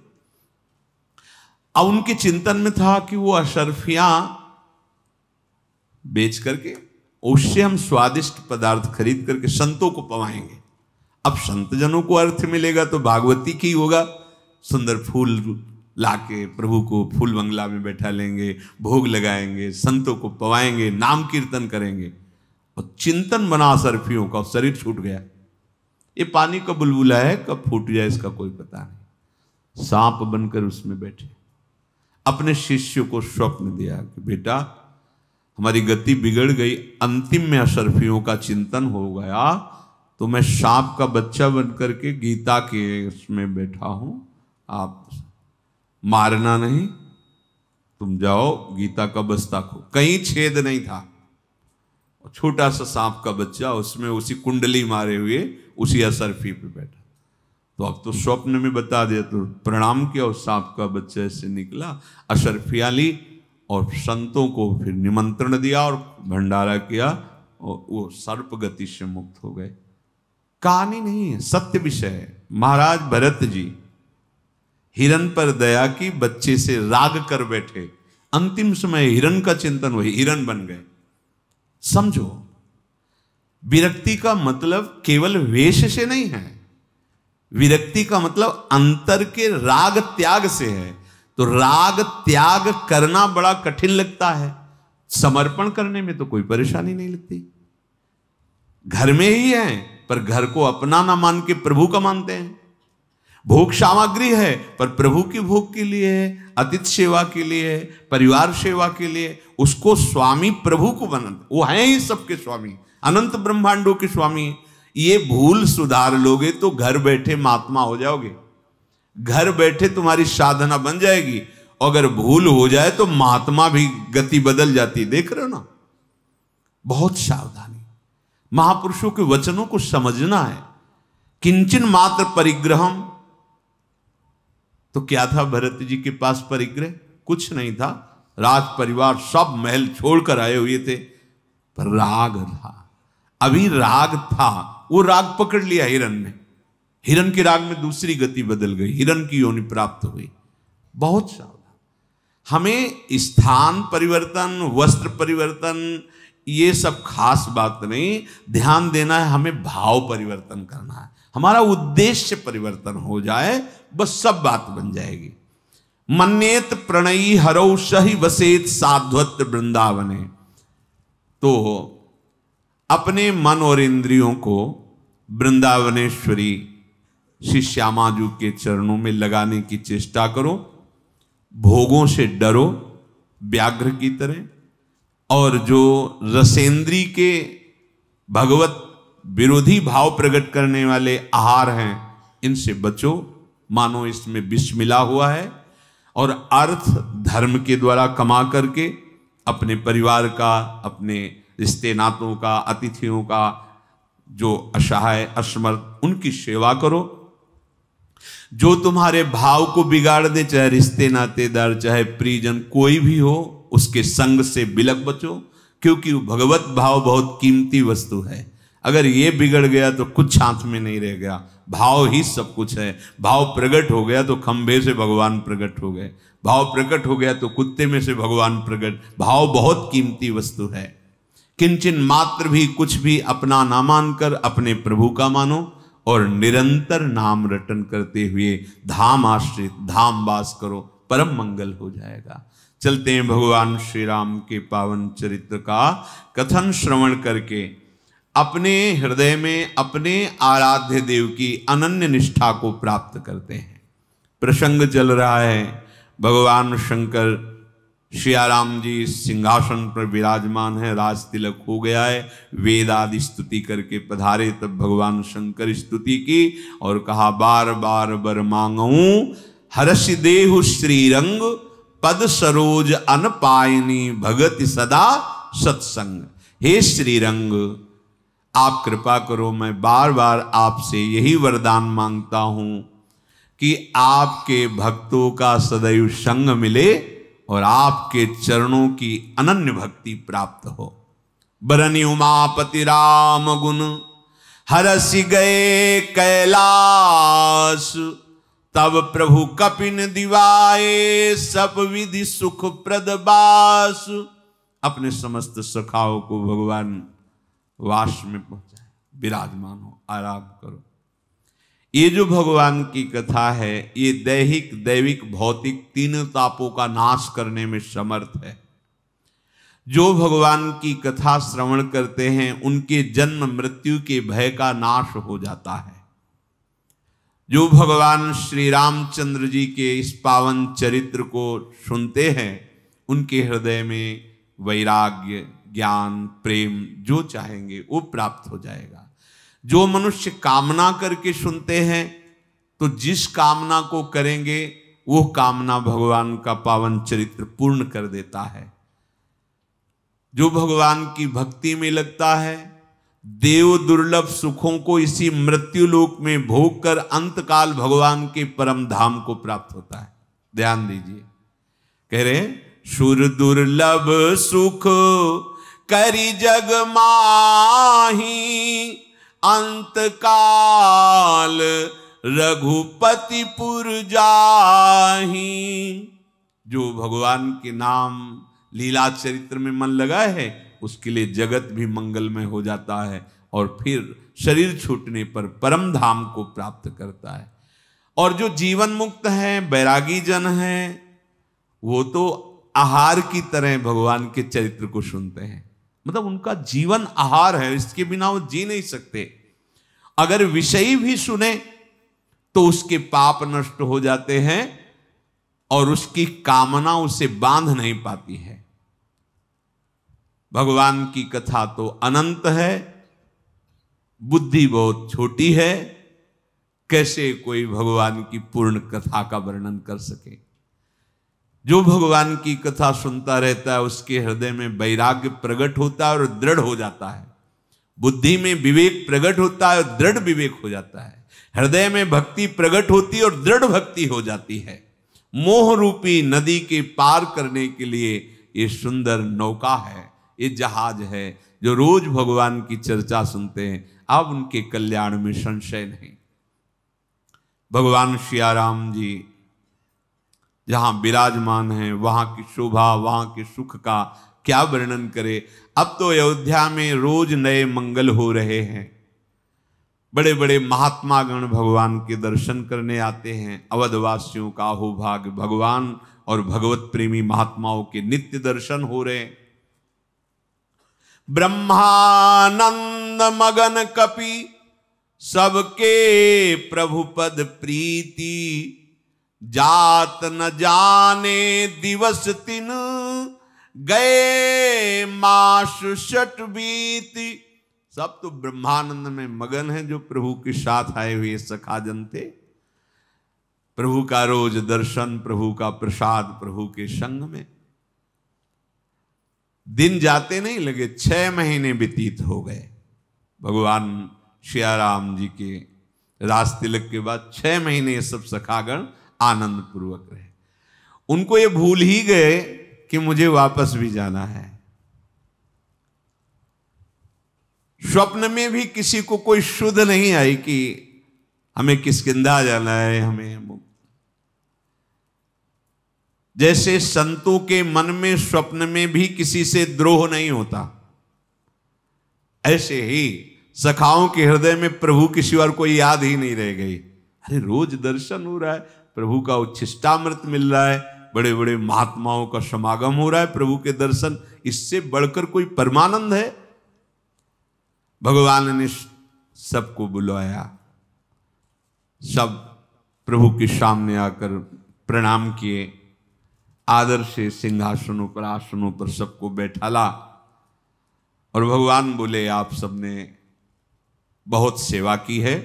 अब उनके चिंतन में था कि वो अशर्फियां बेच करके उससे हम स्वादिष्ट पदार्थ खरीद करके संतों को पवाएंगे। अब संत जनों को अर्थ मिलेगा तो भागवती की होगा। सुंदर फूल लाके प्रभु को फूल बंगला में बैठा लेंगे, भोग लगाएंगे, संतों को पवाएंगे, नाम कीर्तन करेंगे। और चिंतन बना सरफियों का, शरीर छूट गया। ये पानी का बुलबुला है, कब फूट जाए इसका कोई पता नहीं। सांप बनकर उसमें बैठे। अपने शिष्य को स्वप्न दिया कि बेटा हमारी गति बिगड़ गई, अंतिम में अशर्फियों का चिंतन हो गया, तो मैं सांप का बच्चा बनकर के गीता के उसमें बैठा हूं, आप मारना नहीं, तुम जाओ गीता का बस्ता खो। कहीं छेद नहीं था, छोटा सा सांप का बच्चा उसमें उसी कुंडली मारे हुए उसी असरफी पे बैठा। तो अब तो स्वप्न में बता दिया, तो प्रणाम किया, और सांप का बच्चा ऐसे निकला, असरफिया ली और संतों को फिर निमंत्रण दिया और भंडारा किया, और वो सर्प गति से मुक्त हो गए। कहानी नहीं है, सत्य विषय है। महाराज भरत जी हिरण पर दया की, बच्चे से राग कर बैठे, अंतिम समय हिरण का चिंतन हुई, हिरण बन गए। समझो, विरक्ति का मतलब केवल वेश से नहीं है, विरक्ति का मतलब अंतर के राग त्याग से है। तो राग त्याग करना बड़ा कठिन लगता है, समर्पण करने में तो कोई परेशानी नहीं लगती। घर में ही है पर घर को अपना ना मान के प्रभु का मानते हैं। भोग सामग्री है पर प्रभु की भोग के लिए है, अतिथि सेवा के लिए है, परिवार सेवा के लिए, उसको स्वामी प्रभु को बनाते। वो हैं ही सबके स्वामी, अनंत ब्रह्मांडों के स्वामी। ये भूल सुधार लोगे तो घर बैठे महात्मा हो जाओगे, घर बैठे तुम्हारी साधना बन जाएगी। अगर भूल हो जाए तो महात्मा भी गति बदल जाती, देख रहे हो ना। बहुत सावधानी, महापुरुषों के वचनों को समझना है। किंचन मात्र परिग्रहम, तो क्या था भरत जी के पास परिग्रह? कुछ नहीं था। राज परिवार सब महल छोड़कर आए हुए थे, पर राग था। अभी राग था, वो राग पकड़ लिया हिरण ने। हिरण के राग में दूसरी गति बदल गई, हिरण की योनि प्राप्त हुई। बहुत सावधान। हमें स्थान परिवर्तन, वस्त्र परिवर्तन, ये सब खास बात नहीं, ध्यान देना है हमें भाव परिवर्तन करना है। हमारा उद्देश्य परिवर्तन हो जाए, बस सब बात बन जाएगी। मन्येत प्रणयी हरौ सही वसेत साध्वत्र वृंदावने। तो अपने मन और इंद्रियों को वृंदावनेश्वरी श्री श्यामाजू के चरणों में लगाने की चेष्टा करो। भोगों से डरो व्याघ्र की तरह, और जो रसेंद्री के भगवत विरोधी भाव प्रकट करने वाले आहार हैं इनसे बचो, मानो इसमें विष मिला हुआ है। और अर्थ धर्म के द्वारा कमा करके अपने परिवार का, अपने रिश्ते नातों का, अतिथियों का, जो असहाय असमर्थ उनकी सेवा करो। जो तुम्हारे भाव को बिगाड़ दे, चाहे रिश्ते नातेदार, चाहे प्रियजन, कोई भी हो, उसके संग से बिलक बचो, क्योंकि भगवत भाव बहुत कीमती वस्तु है। अगर ये बिगड़ गया तो कुछ हाथ में नहीं रह गया। भाव ही सब कुछ है। भाव प्रकट हो गया तो खंभे से भगवान प्रकट हो गए, भाव प्रकट हो गया तो कुत्ते में से भगवान प्रकट। भाव बहुत कीमती वस्तु है। किंचन मात्र भी कुछ भी अपना ना मानकर अपने प्रभु का मानो और निरंतर नाम रटन करते हुए धाम आश्रित धाम वास करो, परम मंगल हो जाएगा। चलते हैं भगवान श्री राम के पावन चरित्र का कथन श्रवण करके अपने हृदय में अपने आराध्य देव की अनन्य निष्ठा को प्राप्त करते हैं। प्रसंग चल रहा है, भगवान शंकर श्याराम जी सिंहासन पर विराजमान है, राज तिलक हो गया है, वेद आदि स्तुति करके पधारे। तब भगवान शंकर स्तुति की और कहा, बार बार बर मांगऊं हर्ष देहु श्रीरंग, पद सरोज अनपायनी भगति सदा सत्संग। हे श्रीरंग, आप कृपा करो, मैं बार बार आपसे यही वरदान मांगता हूं कि आपके भक्तों का सदैव संग मिले और आपके चरणों की अनन्य भक्ति प्राप्त हो। बरनि उमापति राम गुण हरसि गए कैलाश, तब प्रभु कपिन दिवाए सब विधि सुख प्रद बास। अपने समस्त सखाओं को भगवान वास में पहुंचाए, विराजमान हो, आराम करो। ये जो भगवान की कथा है, ये दैहिक दैविक भौतिक तीनों तापों का नाश करने में समर्थ है। जो भगवान की कथा श्रवण करते हैं उनके जन्म मृत्यु के भय का नाश हो जाता है। जो भगवान श्री रामचंद्र जी के इस पावन चरित्र को सुनते हैं उनके हृदय में वैराग्य, ज्ञान, प्रेम जो चाहेंगे वो प्राप्त हो जाएगा। जो मनुष्य कामना करके सुनते हैं तो जिस कामना को करेंगे वो कामना भगवान का पावन चरित्र पूर्ण कर देता है। जो भगवान की भक्ति में लगता है, देव दुर्लभ सुखों को इसी मृत्यु लोक में भोग कर अंतकाल भगवान के परम धाम को प्राप्त होता है। ध्यान दीजिए, कह रहे सुर दुर्लभ सुख करी जग माही, अंतकाल रघुपति पुर जाही। जो भगवान के नाम लीला चरित्र में मन लगाए है उसके लिए जगत भी मंगलमय हो जाता है और फिर शरीर छूटने पर परम धाम को प्राप्त करता है। और जो जीवन मुक्त है, बैरागी जन है, वो तो आहार की तरह भगवान के चरित्र को सुनते हैं। मतलब उनका जीवन आहार है, इसके बिना वो जी नहीं सकते। अगर विषयी भी सुने तो उसके पाप नष्ट हो जाते हैं और उसकी कामना उसे बांध नहीं पाती है। भगवान की कथा तो अनंत है, बुद्धि बहुत छोटी है, कैसे कोई भगवान की पूर्ण कथा का वर्णन कर सके। जो भगवान की कथा सुनता रहता है उसके हृदय में वैराग्य प्रकट होता है और दृढ़ हो जाता है। बुद्धि में विवेक प्रकट होता है और दृढ़ विवेक हो जाता है। हृदय में भक्ति प्रकट होती है और दृढ़ भक्ति हो जाती है। मोह रूपी नदी के पार करने के लिए ये सुंदर नौका है, ये जहाज है। जो रोज भगवान की चर्चा सुनते हैं अब उनके कल्याण में संशय नहीं। भगवान श्याराम जी जहां विराजमान हैं वहां की शोभा, वहां के सुख का क्या वर्णन करे। अब तो अयोध्या में रोज नए मंगल हो रहे हैं। बड़े बड़े महात्मा गण भगवान के दर्शन करने आते हैं। अवधवासियों का हो भाग्य, भगवान और भगवत प्रेमी महात्माओं के नित्य दर्शन हो रहे हैं। ब्रह्मानंद मगन कपि सबके प्रभु पद प्रीति, जात न जाने दिवस तिन, गए मास शट बीती। सब तो ब्रह्मानंद में मगन है जो प्रभु के साथ आए हुए सखाजन थे। प्रभु का रोज दर्शन, प्रभु का प्रसाद, प्रभु के संग में। दिन जाते नहीं लगे, 6 महीने व्यतीत हो गए। भगवान श्री राम जी के रास तिलक के बाद 6 महीने ये सब सखागण आनंद पूर्वक रहे। उनको ये भूल ही गए कि मुझे वापस भी जाना है। स्वप्न में भी किसी को कोई शुद्ध नहीं आई कि हमें किष्किंधा जाना है, हमें। जैसे संतों के मन में स्वप्न में भी किसी से द्रोह नहीं होता, ऐसे ही सखाओं के हृदय में प्रभु की सिवा कोई याद ही नहीं रह गई। अरे रोज दर्शन हो रहा है, प्रभु का उच्छिष्टामृत मिल रहा है, बड़े बड़े महात्माओं का समागम हो रहा है, प्रभु के दर्शन, इससे बढ़कर कोई परमानंद है? भगवान ने सबको बुलाया, सब प्रभु के सामने आकर प्रणाम किए, आदर से सिंहासनों पर, आसनों पर सबको बैठाला और भगवान बोले, आप सबने बहुत सेवा की है,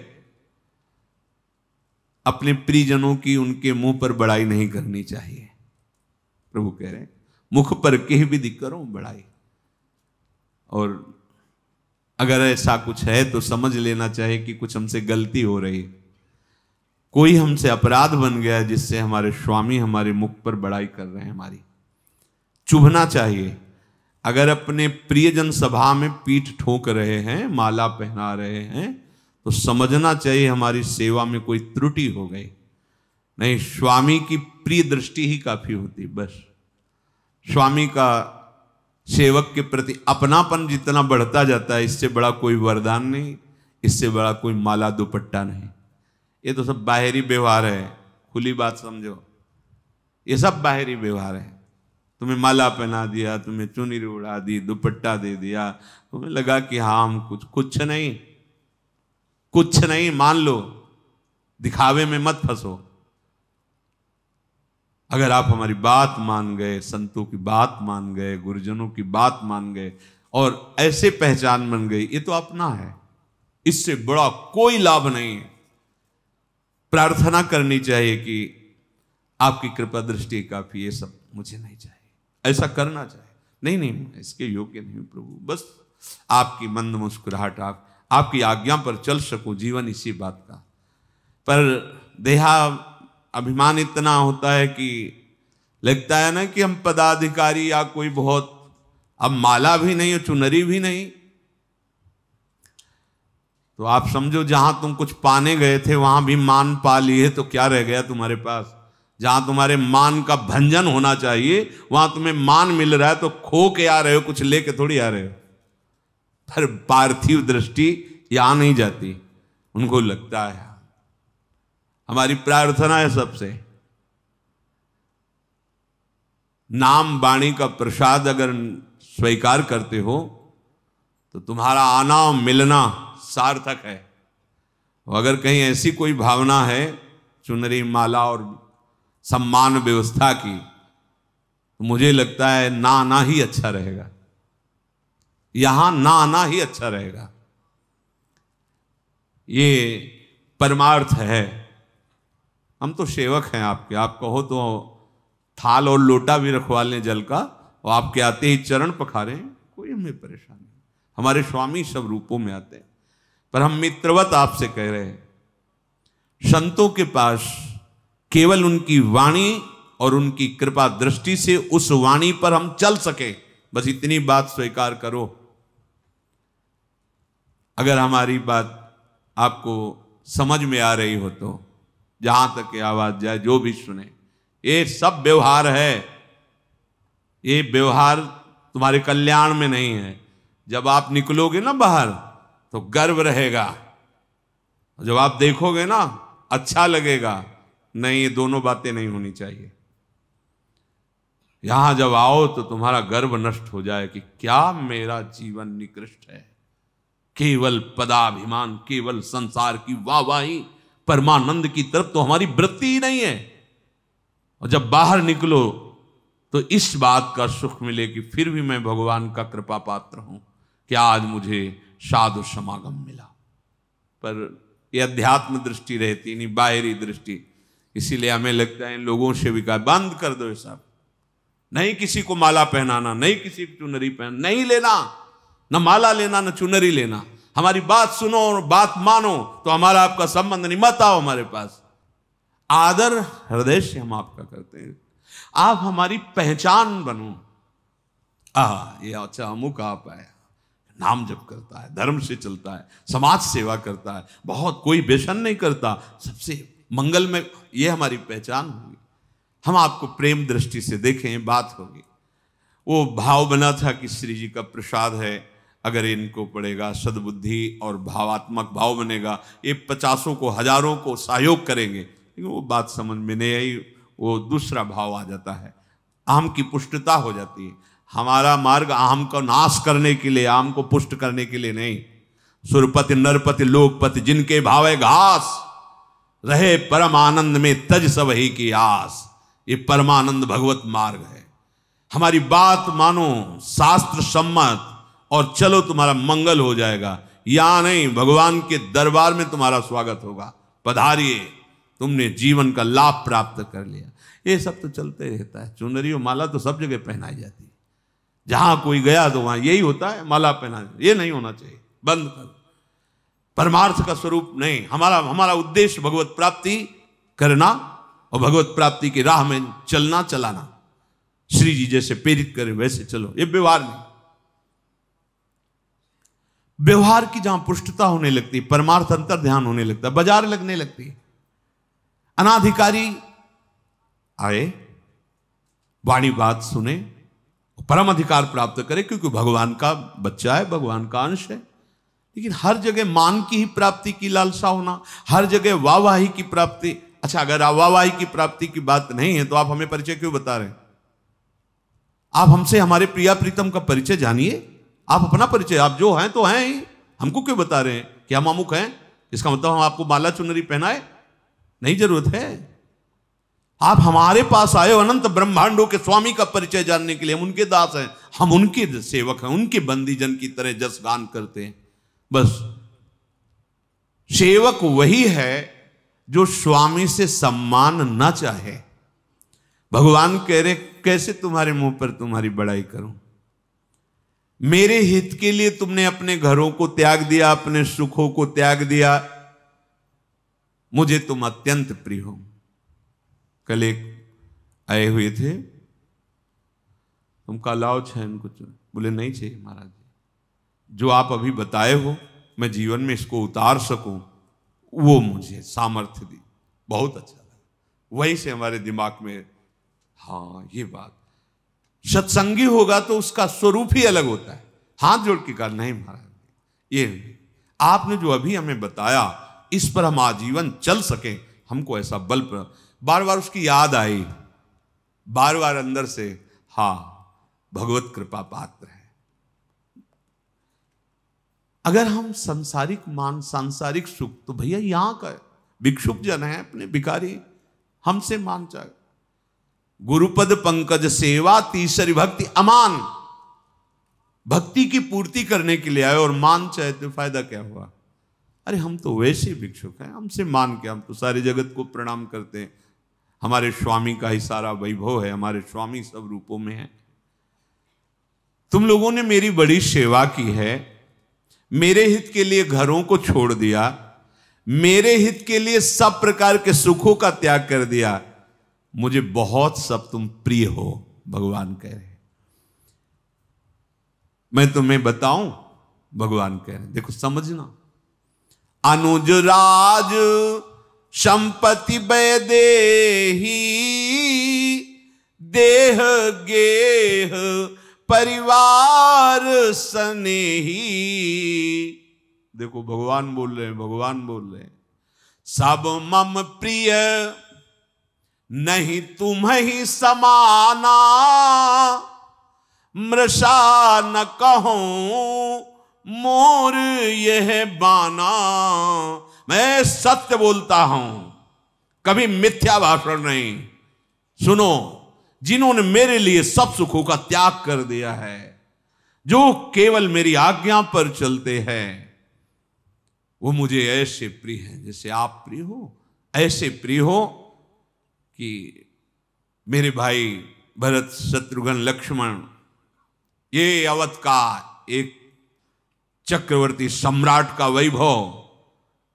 अपने प्रियजनों की उनके मुंह पर बड़ाई नहीं करनी चाहिए। प्रभु कह रहे हैं, मुख पर कह विधि करो बड़ाई, और अगर ऐसा कुछ है तो समझ लेना चाहिए कि कुछ हमसे गलती हो रही है, कोई हमसे अपराध बन गया जिससे हमारे स्वामी हमारे मुख पर बड़ाई कर रहे हैं, हमारी चुभना चाहिए। अगर अपने प्रियजन सभा में पीठ ठोक रहे हैं, माला पहना रहे हैं, तो समझना चाहिए हमारी सेवा में कोई त्रुटि हो गई। नहीं, स्वामी की प्रिय दृष्टि ही काफी होती। बस स्वामी का सेवक के प्रति अपनापन जितना बढ़ता जाता है, इससे बड़ा कोई वरदान नहीं, इससे बड़ा कोई माला दुपट्टा नहीं। ये तो सब बाहरी व्यवहार है, खुली बात समझो, ये सब बाहरी व्यवहार है। तुम्हें माला पहना दिया, तुम्हें चुनरी उड़ा दी, दुपट्टा दे दिया, तुम्हें लगा कि हाँ हम कुछ नहीं, कुछ नहीं मान लो, दिखावे में मत फंसो। अगर आप हमारी बात मान गए, संतों की बात मान गए, गुरुजनों की बात मान गए और ऐसे पहचान बन गई, ये तो अपना है, इससे बड़ा कोई लाभ नहीं है। प्रार्थना करनी चाहिए कि आपकी कृपा दृष्टि काफी, ये सब मुझे नहीं चाहिए, ऐसा करना चाहिए। नहीं नहीं, इसके योग्य नहीं प्रभु, बस आपकी मंद मुस्कुराहट, आपकी आज्ञा पर चल सकूं, जीवन इसी बात का। पर देहा अभिमान इतना होता है कि लगता है ना कि हम पदाधिकारी या कोई बहुत, अब माला भी नहीं और चुनरी भी नहीं, तो आप समझो जहां तुम कुछ पाने गए थे वहां भी मान पा लिए, तो क्या रह गया तुम्हारे पास? जहां तुम्हारे मान का भंजन होना चाहिए वहां तुम्हें मान मिल रहा है, तो खो के आ रहे हो, कुछ लेके थोड़ी आ रहे हो। पर पार्थिव दृष्टि यहां नहीं जाती, उनको लगता है। हमारी प्रार्थना है सबसे, नाम वाणी का प्रसाद अगर स्वीकार करते हो तो तुम्हारा आना मिलना सार्थक है। अगर कहीं ऐसी कोई भावना है चुनरी माला और सम्मान व्यवस्था की, तो मुझे लगता है ना आना ही अच्छा रहेगा, यहां ना आना ही अच्छा रहेगा। ये परमार्थ है। हम तो सेवक हैं आपके, आप कहो तो थाल और लोटा भी रखवा लें जल का, और आपके आते ही चरण पखारें, कोई हमें परेशानी नहीं। हमारे स्वामी सब रूपों में आते हैं, पर हम मित्रवत आपसे कह रहे हैं, संतों के पास केवल उनकी वाणी और उनकी कृपा दृष्टि से उस वाणी पर हम चल सके, बस इतनी बात स्वीकार करो। अगर हमारी बात आपको समझ में आ रही हो तो जहां तक ये आवाज जाए, जो भी सुने, ये सब व्यवहार है, ये व्यवहार तुम्हारे कल्याण में नहीं है। जब आप निकलोगे ना बाहर तो गर्व रहेगा, जब आप देखोगे ना अच्छा लगेगा। नहीं, ये दोनों बातें नहीं होनी चाहिए। यहां जब आओ तो तुम्हारा गर्व नष्ट हो जाए कि क्या मेरा जीवन निकृष्ट है, केवल पदाभिमान, केवल संसार की वाहवाही, परमानंद की तरफ तो हमारी वृत्ति ही नहीं है। और जब बाहर निकलो तो इस बात का सुख मिले कि फिर भी मैं भगवान का कृपा पात्र हूं कि आज मुझे साधु समागम मिला। पर यह अध्यात्म दृष्टि रहती नहीं, बाहरी दृष्टि। इसीलिए हमें लगता है इन लोगों से भी कहा बंद कर दो ये सब, नहीं किसी को माला पहनाना, नहीं किसी को चुनरी पहनना, नहीं लेना, न माला लेना न चुनरी लेना। हमारी बात सुनो और बात मानो तो हमारा आपका संबंध नहीं, मत आओ हमारे पास। आदर हृदय से हम आपका करते हैं, आप हमारी पहचान बनो। ये अच्छा अमुक आप आया, नाम जप करता है, धर्म से चलता है, समाज सेवा करता है, बहुत कोई व्यसन नहीं करता, सबसे मंगल में, ये हमारी पहचान होगी। हम आपको प्रेम दृष्टि से देखें, बात होगी। वो भाव बना था कि श्री जी का प्रसाद है, अगर इनको पड़ेगा सद्बुद्धि और भावात्मक भाव बनेगा, ये 50 को 1000 को सहयोग करेंगे। लेकिन वो बात समझ में नहीं आई, वो दूसरा भाव आ जाता है, अहम की पुष्टता हो जाती है। हमारा मार्ग अहम को नाश करने के लिए, अहम को पुष्ट करने के लिए नहीं। सुरपति नरपति लोकपति जिनके भावे घास, रहे परम आनंद में तज सब ही की आस। ये परमानंद भगवत मार्ग है। हमारी बात मानो, शास्त्र सम्मत, और चलो तुम्हारा मंगल हो जाएगा। या नहीं, भगवान के दरबार में तुम्हारा स्वागत होगा, पधारिए, तुमने जीवन का लाभ प्राप्त कर लिया। ये सब तो चलते रहता है। चुनरी और माला तो सब जगह पहनाई जाती है, जहां कोई गया तो वहां यही होता है, माला पहना। ये नहीं होना चाहिए, बंद कर। परमार्थ का स्वरूप नहीं, हमारा उद्देश्य भगवत प्राप्ति करना और भगवत प्राप्ति की राह में चलना, चलाना। श्री जी जैसे प्रेरित करें वैसे चलो, ये व्यवहार नहीं। व्यवहार की जहां पुष्टता होने लगती, परमार्थ अंतर ध्यान होने लगता, बाजार लगने लगती। अनाधिकारी आए, वाणी बात सुने, परम अधिकार प्राप्त करे, क्योंकि भगवान का बच्चा है, भगवान का अंश है। लेकिन हर जगह मान की ही प्राप्ति की लालसा होना, हर जगह वाहवाही की प्राप्ति। अच्छा, अगर वाहवाही की प्राप्ति की बात नहीं है तो आप हमें परिचय क्यों बता रहे हैं? आप हमसे हमारे प्रिया प्रीतम का परिचय जानिए। आप अपना परिचय, आप जो हैं तो हैं ही, हमको क्यों बता रहे हैं कि हम अमुक हैं? इसका मतलब हम आपको माला चुनरी पहनाए? नहीं जरूरत है। आप हमारे पास आए हो अनंत ब्रह्मांडों के स्वामी का परिचय जानने के लिए। हम उनके दास हैं, हम उनके सेवक हैं, उनके बंदीजन की तरह जस गान करते हैं। बस सेवक वही है जो स्वामी से सम्मान न चाहे। भगवान कह रहे, कैसे तुम्हारे मुंह पर तुम्हारी बड़ाई करूं? मेरे हित के लिए तुमने अपने घरों को त्याग दिया, अपने सुखों को त्याग दिया, मुझे तुम अत्यंत प्रिय हो। कल एक आए हुए थे, तुम लाओ छैन कुछ, बोले नहीं चाहिए महाराज जी, जो आप अभी बताए हो मैं जीवन में इसको उतार सकूं, वो मुझे सामर्थ्य दी। बहुत अच्छा लगा। वहीं से हमारे दिमाग में, हाँ ये बात, सत्संगी होगा तो उसका स्वरूप ही अलग होता है। हाथ जोड़ के कहा, नहीं महाराज, ये आपने जो अभी हमें बताया, इस पर हम आजीवन चल सके, हमको ऐसा बल पर। बार बार उसकी याद आई, बार बार अंदर से, हाँ भगवत कृपा पात्र है। अगर हम सांसारिक मान, सांसारिक सुख, तो भैया यहां का भिक्षुक जन है, अपने भिखारी, हमसे मान चाहे। गुरुपद पंकज सेवा तीसरी भक्ति अमान। भक्ति की पूर्ति करने के लिए आए और मान चाहे तो फायदा क्या हुआ? अरे हम तो वैसे भिक्षुक हैं, हमसे मान के, हम तो सारे जगत को प्रणाम करते हैं। हमारे स्वामी का ही सारा वैभव है, हमारे स्वामी सब रूपों में है। तुम लोगों ने मेरी बड़ी सेवा की है, मेरे हित के लिए घरों को छोड़ दिया, मेरे हित के लिए सब प्रकार के सुखों का त्याग कर दिया, मुझे बहुत सब तुम प्रिय हो। भगवान कह रहे, मैं तुम्हें बताऊं, भगवान कह रहे, देखो समझना। अनुज राज संपत्ति वैदेही, देह गेह परिवार स्नेही। देखो भगवान बोल रहे हैं, भगवान बोल रहे हैं, सब मम प्रिय नहीं तुम ही समाना, मृषा न कहूं मोर यह बाना, मैं सत्य बोलता हूं, कभी मिथ्या भाषण नहीं। सुनो, जिन्होंने मेरे लिए सब सुखों का त्याग कर दिया है, जो केवल मेरी आज्ञा पर चलते हैं, वो मुझे ऐसे प्रिय हैं जैसे आप प्रिय हो। ऐसे प्रिय हो कि मेरे भाई भरत, शत्रुघ्न, लक्ष्मण, ये अवध का एक चक्रवर्ती सम्राट का वैभव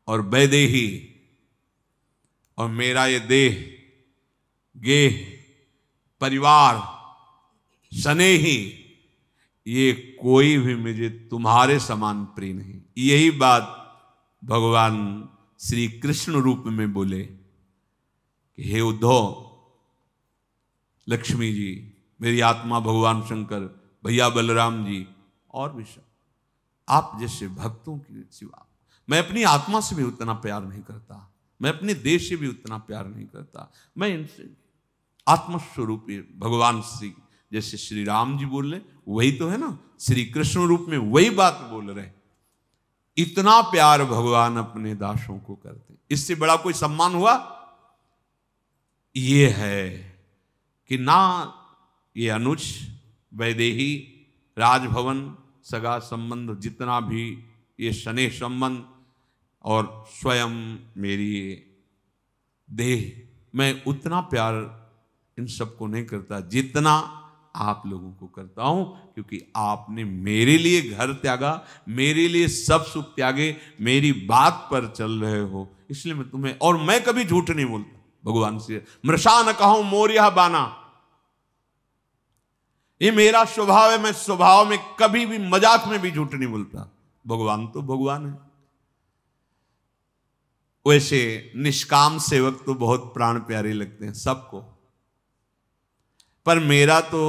और वैदेही, और मेरा ये देह, गेह, परिवार, स्नेही, ये कोई भी मुझे तुम्हारे समान प्रिय नहीं। यही बात भगवान श्री कृष्ण रूप में बोले कि हे उद्धव, लक्ष्मी जी, मेरी आत्मा भगवान शंकर, भैया बलराम जी और भी सब, आप जैसे भक्तों की सिवा मैं अपनी आत्मा से भी उतना प्यार नहीं करता, मैं अपने देश से भी उतना प्यार नहीं करता। मैं इनसे आत्मस्वरूपी भगवान श्री, जैसे श्री राम जी बोल रहे वही तो है ना, श्री कृष्ण रूप में वही बात बोल रहे। इतना प्यार भगवान अपने दासों को करते, इससे बड़ा कोई सम्मान हुआ? ये है कि ना ये अनुज, वैदेही, राजभवन, सगा संबंध, जितना भी ये स्नेह संबंध, और स्वयं मेरी देह, मैं उतना प्यार इन सबको नहीं करता जितना आप लोगों को करता हूं, क्योंकि आपने मेरे लिए घर त्यागा, मेरे लिए सब सुख त्यागे, मेरी बात पर चल रहे हो, इसलिए मैं तुम्हें, और मैं कभी झूठ नहीं बोलता भगवान से। मृषा न कहूं मोरिया बाना, ये मेरा स्वभाव है, मैं स्वभाव में कभी भी मजाक में भी झूठ नहीं बोलता। भगवान तो भगवान है। वैसे निष्काम सेवक तो बहुत प्राण प्यारे लगते हैं सबको, पर मेरा तो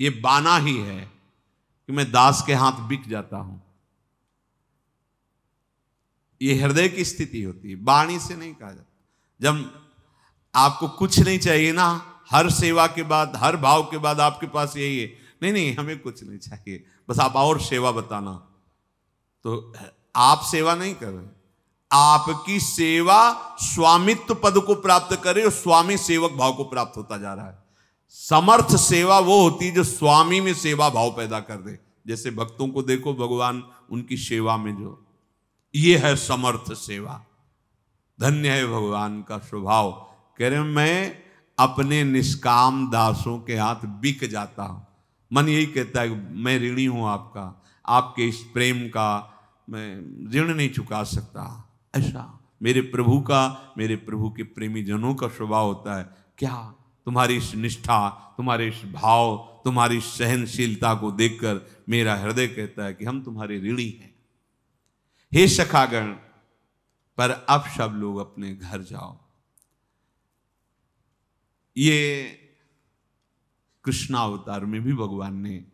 ये बाना ही है कि मैं दास के हाथ बिक जाता हूं। ये हृदय की स्थिति होती है, वाणी से नहीं कहा जाता। जब आपको कुछ नहीं चाहिए ना, हर सेवा के बाद, हर भाव के बाद आपके पास यही है, नहीं नहीं हमें कुछ नहीं चाहिए, बस आप और सेवा बताना, तो आप सेवा नहीं कर रहे। आपकी सेवा स्वामित्व पद को प्राप्त करे और स्वामी सेवक भाव को प्राप्त होता जा रहा है। समर्थ सेवा वो होती है जो स्वामी में सेवा भाव पैदा कर दे। जैसे भक्तों को देखो, भगवान उनकी सेवा में जो, ये है समर्थ सेवा। धन्य है भगवान का स्वभाव। कह रहे मैं अपने निष्काम दासों के हाथ बिक जाता हूं। मन यही कहता है मैं ऋणी हूं आपका, आपके इस प्रेम का मैं ऋण नहीं चुका सकता। ऐसा मेरे प्रभु का, मेरे प्रभु के प्रेमी जनों का स्वभाव होता है। क्या तुम्हारी इस निष्ठा, तुम्हारे इस भाव, तुम्हारी सहनशीलता को देखकर मेरा हृदय कहता है कि हम तुम्हारे ऋणी हैं। हे सखागण, पर अब सब लोग अपने घर जाओ। ये कृष्णावतार में भी भगवान ने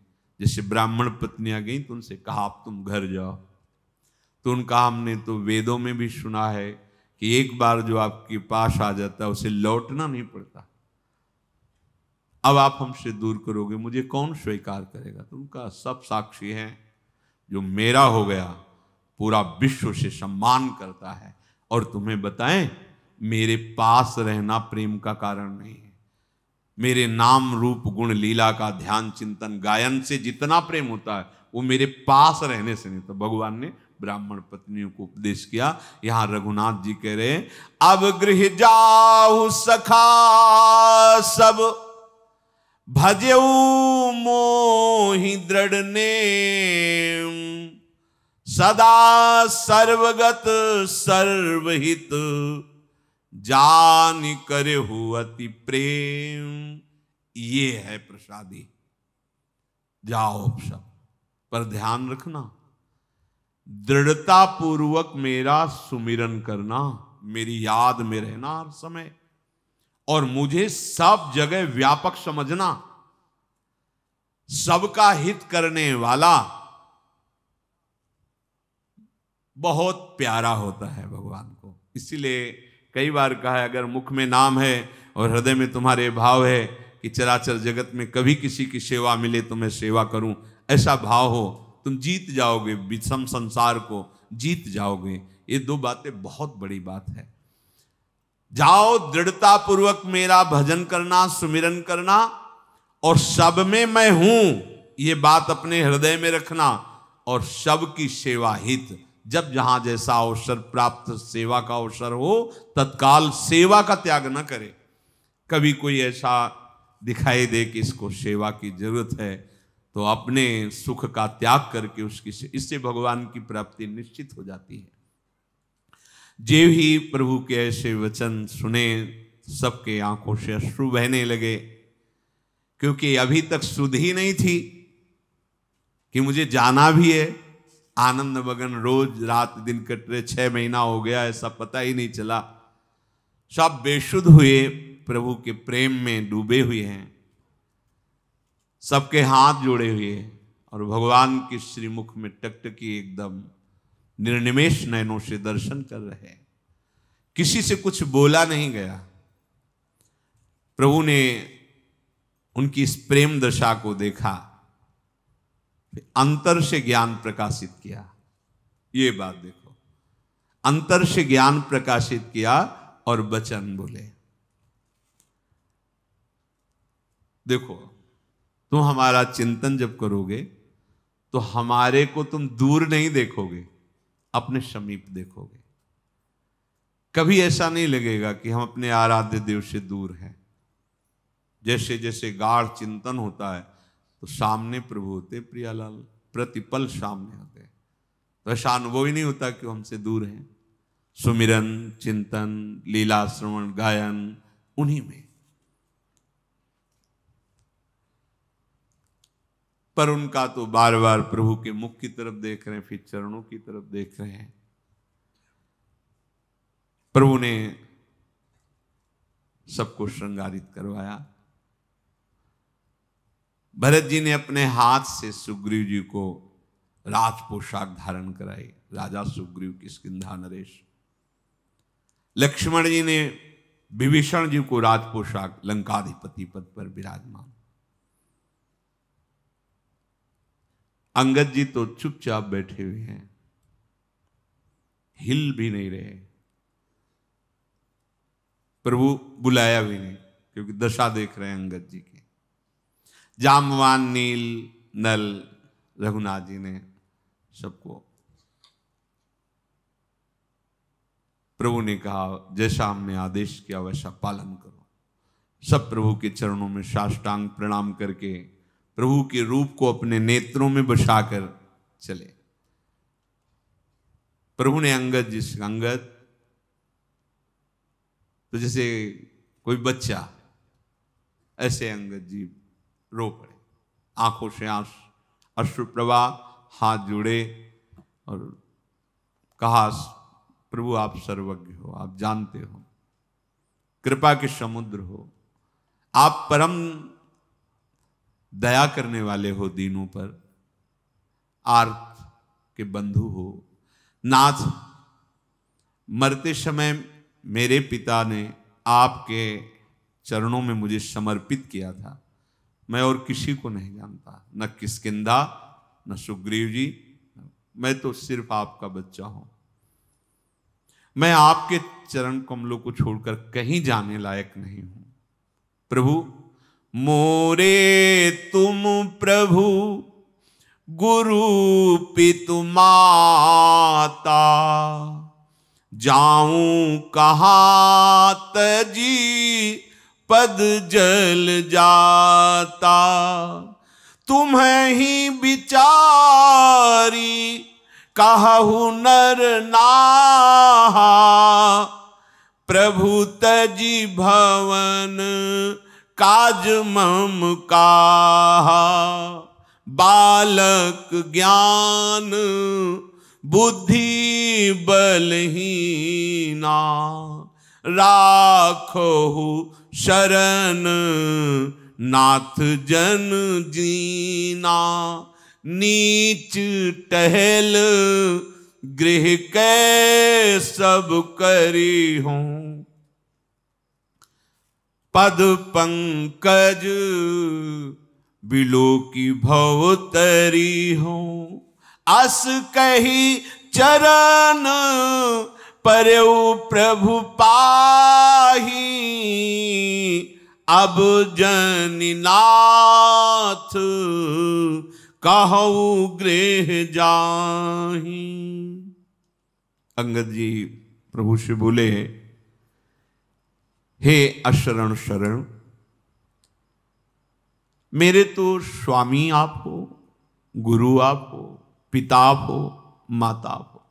जैसे ब्राह्मण पत्नियां गई तो उनसे कहा अब तुम घर जाओ, तो उनका हमने तो वेदों में भी सुना है कि एक बार जो आपके पास आ जाता है उसे लौटना नहीं पड़ता। अब आप हमसे दूर करोगे, मुझे कौन स्वीकार करेगा? तो उनका सब साक्षी हैं, जो मेरा हो गया पूरा विश्व से सम्मान करता है। और तुम्हें बताएं, मेरे पास रहना प्रेम का कारण नहीं है। मेरे नाम रूप गुण लीला का ध्यान चिंतन गायन से जितना प्रेम होता है वो मेरे पास रहने से नहीं। तो भगवान ने ब्राह्मण पत्नियों को उपदेश किया। यहां रघुनाथ जी कह रहे हैं, अब गृह जाऊ सखा सब, भजेऊ मोहि दृढ़ नेम, सदा सर्वगत सर्वहित, जान करे हु अति प्रेम। ये है प्रसादी। जाओ सब, पर ध्यान रखना, दृढ़ता पूर्वक मेरा सुमिरन करना, मेरी याद में रहना हर समय, और मुझे सब जगह व्यापक समझना। सबका हित करने वाला बहुत प्यारा होता है भगवान को। इसीलिए कई बार कहा है, अगर मुख में नाम है और हृदय में तुम्हारे भाव है कि चराचर जगत में कभी किसी की सेवा मिले तो मैं सेवा करूं, ऐसा भाव हो तुम जीत जाओगे, विषम संसार को जीत जाओगे। ये दो बातें बहुत बड़ी बात है। जाओ दृढ़ता पूर्वक मेरा भजन करना, सुमिरन करना, और सब में मैं हूं, ये बात अपने हृदय में रखना, और सब की सेवा हित। जब जहां जैसा अवसर प्राप्त, सेवा का अवसर हो, तत्काल सेवा का त्याग न करे। कभी कोई ऐसा दिखाई दे कि इसको सेवा की जरूरत है, तो अपने सुख का त्याग करके उसकी, इससे भगवान की प्राप्ति निश्चित हो जाती है। जे ही प्रभु के ऐसे वचन सुने, सबके आंखों से अश्रु बहने लगे, क्योंकि अभी तक सुध ही नहीं थी कि मुझे जाना भी है। आनंद मगन रोज रात दिन कट रहे, 6 महीना हो गया, ऐसा पता ही नहीं चला। सब बेसुध हुए, प्रभु के प्रेम में डूबे हुए हैं, सबके हाथ जोड़े हुए, और भगवान के श्रीमुख में टकटकी एकदम निर्निमेष नयनों से दर्शन कर रहे हैं। किसी से कुछ बोला नहीं गया। प्रभु ने उनकी इस प्रेम दशा को देखा, अंतर से ज्ञान प्रकाशित किया। ये बात देखो, अंतर से ज्ञान प्रकाशित किया और वचन बोले। देखो, तुम हमारा चिंतन जब करोगे तो हमारे को तुम दूर नहीं देखोगे, अपने समीप देखोगे। कभी ऐसा नहीं लगेगा कि हम अपने आराध्य देव से दूर हैं। जैसे जैसे गाढ़ चिंतन होता है तो सामने प्रभु होते, प्रियालाल प्रतिपल सामने होते, तो ऐसा अनुभव ही नहीं होता कि हमसे दूर हैं। सुमिरन, चिंतन, लीला श्रवण, गायन, उन्हीं में। पर उनका तो बार बार प्रभु के मुख की तरफ देख रहे हैं, फिर चरणों की तरफ देख रहे हैं। प्रभु ने सबको श्रृंगारित करवाया। भरत जी ने अपने हाथ से सुग्रीव जी को राज पोशाक धारण कराई, राजा सुग्रीव किष्किंधा नरेश। लक्ष्मण जी ने विभीषण जी को राज पोशाक, लंकाधिपति पद पर विराजमान। अंगद जी तो चुपचाप बैठे हुए हैं, हिल भी नहीं रहे। प्रभु बुलाया भी नहीं, क्योंकि दशा देख रहे हैं अंगद जी की। जामवान, नील, नल, रघुनाथ जी ने सबको, प्रभु ने कहा जैसा हमने आदेश किया वैसा पालन करो। सब प्रभु के चरणों में साष्टांग प्रणाम करके प्रभु के रूप को अपने नेत्रों में बसाकर चले। प्रभु ने अंगद जी से, अंगद, तो जैसे कोई बच्चा, ऐसे अंगद जी रो पड़े, आंखों से अश्रु प्रवाह, हाथ जोड़े और कहा, प्रभु आप सर्वज्ञ हो, आप जानते हो, कृपा के समुद्र हो, आप परम दया करने वाले हो दीनों पर, आर्त के बंधु हो। नाथ, मरते समय मेरे पिता ने आपके चरणों में मुझे समर्पित किया था। मैं और किसी को नहीं जानता, न किष्किंधा, न सुग्रीव जी, मैं तो सिर्फ आपका बच्चा हूं। मैं आपके चरण कमलों को छोड़कर कहीं जाने लायक नहीं हूं। प्रभु, मोरे तुम प्रभु गुरु पितु माता, जाऊं कहाँ तजी पद जल जाता। तुम्हें ही विचारी कहु नर नाहा, प्रभु तजी भवन काज मम काहा। बालक ज्ञान बुद्धि बलहीना, राखहु शरण नाथ जन जीना। नीच टहल गृह कै सब करी हूँ, पद पंकज बिलो की भव तरी हूँ। अस कही चरण परऊ प्रभु पाही, अब जनिनाथ कहऊ गृह जाही। अंगद जी प्रभु से बोले, हे अशरण शरण, मेरे तो स्वामी आप हो, गुरु आप हो, पिता आप हो, माता आप हो,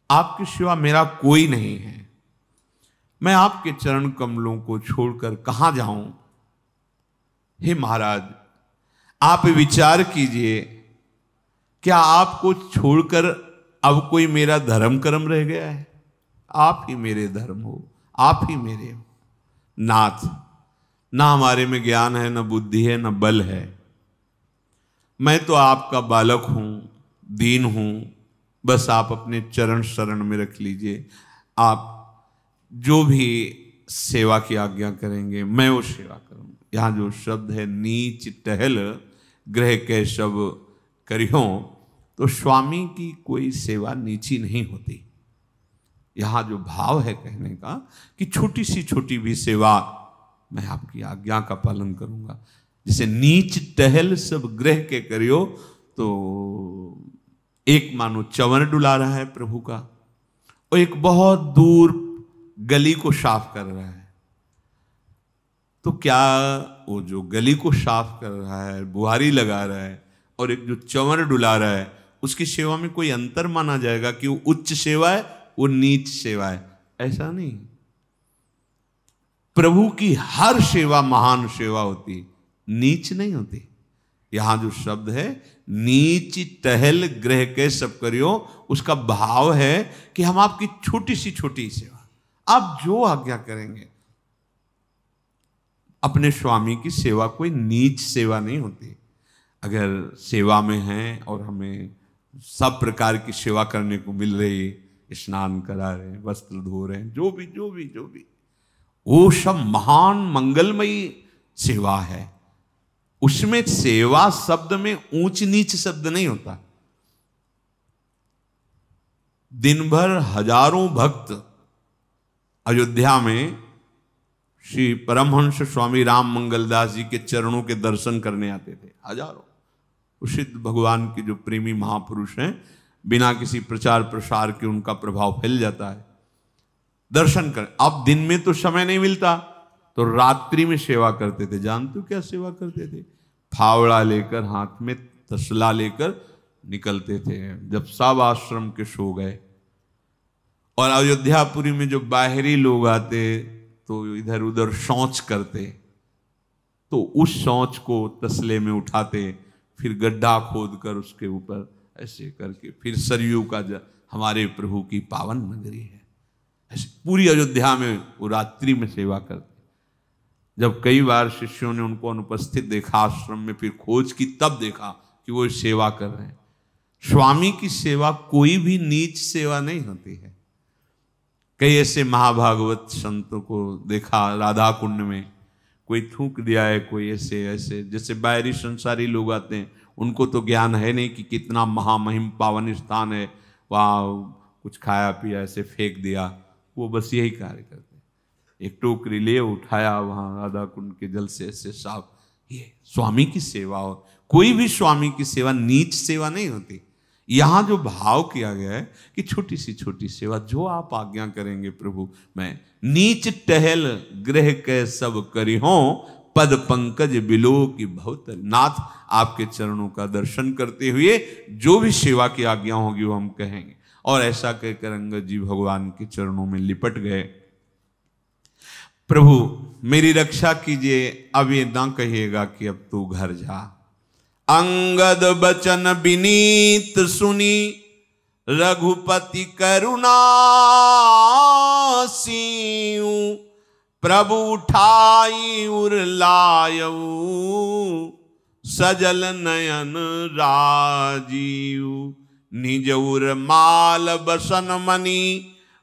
आपके सिवा मेरा कोई नहीं है। मैं आपके चरण कमलों को छोड़कर कहां जाऊं। हे महाराज, आप विचार कीजिए, क्या आपको छोड़कर अब कोई मेरा धर्म कर्म रह गया है? आप ही मेरे धर्म हो, आप ही मेरे हो नाथ। ना हमारे में ज्ञान है, न बुद्धि है, न बल है। मैं तो आपका बालक हूं, दीन हूं। बस आप अपने चरण शरण में रख लीजिए। आप जो भी सेवा की आज्ञा करेंगे मैं वो सेवा करूंगा। यहाँ जो शब्द है नीच टहल ग्रह के सब करियो, तो स्वामी की कोई सेवा नीची नहीं होती। यहाँ जो भाव है कहने का कि छोटी सी छोटी भी सेवा मैं आपकी आज्ञा का पालन करूंगा। जैसे नीच टहल सब ग्रह के करियो, तो एक मानो चंवर डुला रहा है प्रभु का, और एक बहुत दूर गली को साफ कर रहा है। तो क्या वो जो गली को साफ कर रहा है, बुहारी लगा रहा है, और एक जो चंवर डुला रहा है, उसकी सेवा में कोई अंतर माना जाएगा कि वो उच्च सेवा है, वो नीच सेवा है? ऐसा नहीं। प्रभु की हर सेवा महान सेवा होती, नीच नहीं होती। यहां जो शब्द है नीच टहल ग्रह के सब करियो, उसका भाव है कि हम आपकी छोटी सी छोटी सेवा, आप जो आज्ञा करेंगे। अपने स्वामी की सेवा कोई नीच सेवा नहीं होती। अगर सेवा में हैं और हमें सब प्रकार की सेवा करने को मिल रही, स्नान करा रहे हैं, वस्त्र धो रहे हैं, जो भी वो सब महान मंगलमयी सेवा है। उसमें सेवा शब्द में ऊंच नीच शब्द नहीं होता। दिन भर हजारों भक्त अयोध्या में श्री परमहंस स्वामी राम मंगलदास जी के चरणों के दर्शन करने आते थे, हजारों। उसित भगवान के जो प्रेमी महापुरुष हैं, बिना किसी प्रचार प्रसार के उनका प्रभाव फैल जाता है। दर्शन कर, अब दिन में तो समय नहीं मिलता, तो रात्रि में सेवा करते थे। जानते हो क्या सेवा करते थे? फावड़ा लेकर, हाथ में तसला लेकर निकलते थे। जब सब आश्रम के सो गए और अयोध्यापुरी में जो बाहरी लोग आते तो इधर उधर शौच करते, तो उस शौच को तसले में उठाते, फिर गड्ढा खोद कर उसके ऊपर ऐसे करके, फिर सरयू का हमारे प्रभु की पावन नगरी है, ऐसे पूरी अयोध्या में वो रात्रि में सेवा करते। जब कई बार शिष्यों ने उनको अनुपस्थित देखा आश्रम में, फिर खोज की, तब देखा कि वो सेवा कर रहे हैं। स्वामी की सेवा कोई भी नीच सेवा नहीं होती है। कई ऐसे महाभागवत संतों को देखा राधा कुंड में, कोई थूक दिया है, कोई ऐसे ऐसे, जैसे बाहरी संसारी लोग आते हैं, उनको तो ज्ञान है नहीं कि कितना महामहिम पावन स्थान है, वहाँ कुछ खाया पिया ऐसे फेंक दिया। वो बस यही कार्य करते हैं, एक टोकरी ले उठाया, वहाँ राधा कुंड के जल से ऐसे साफ। ये स्वामी की सेवा हो, कोई भी स्वामी की सेवा नीच सेवा नहीं होती। यहां जो भाव किया गया है कि छोटी सी छोटी सेवा, जो आप आज्ञा करेंगे प्रभु, मैं नीच टहल ग्रह के सब करिहो, पद पंकज बिलो की बहुत। नाथ, आपके चरणों का दर्शन करते हुए जो भी सेवा की आज्ञा होगी वो हम कहेंगे। और ऐसा कहकर अंगद जी भगवान के चरणों में लिपट गए। प्रभु मेरी रक्षा कीजिए, अब ये ना कहिएगा कि अब तू घर जा। अंगद बचन विनीत सुनी, रघुपति करुणा सीऊ, प्रभु उठाई उर लायऊ, सजल नयन राजीव। निज उर माल बसन मणि,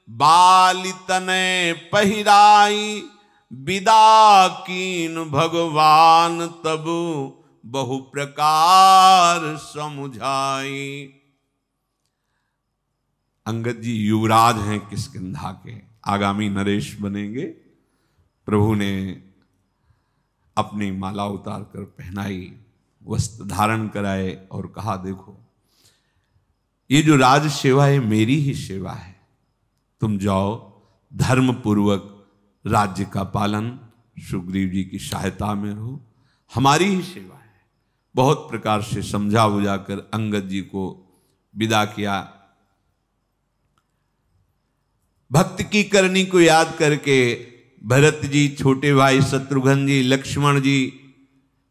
बाली तनय पहिराई, विदा कीन भगवान तब बहु प्रकार समुझाई। अंगद जी युवराज हैं किष्किंधा के, आगामी नरेश बनेंगे। प्रभु ने अपनी माला उतार कर पहनाई, वस्त्र धारण कराए और कहा देखो ये जो राज सेवा है मेरी ही सेवा है, तुम जाओ धर्म पूर्वक राज्य का पालन, सुग्रीव जी की सहायता में रहो, हमारी ही सेवा है। बहुत प्रकार से समझा बुझाकर अंगद जी को विदा किया। भक्त की करनी को याद करके भरत जी, छोटे भाई शत्रुघ्न जी, लक्ष्मण जी,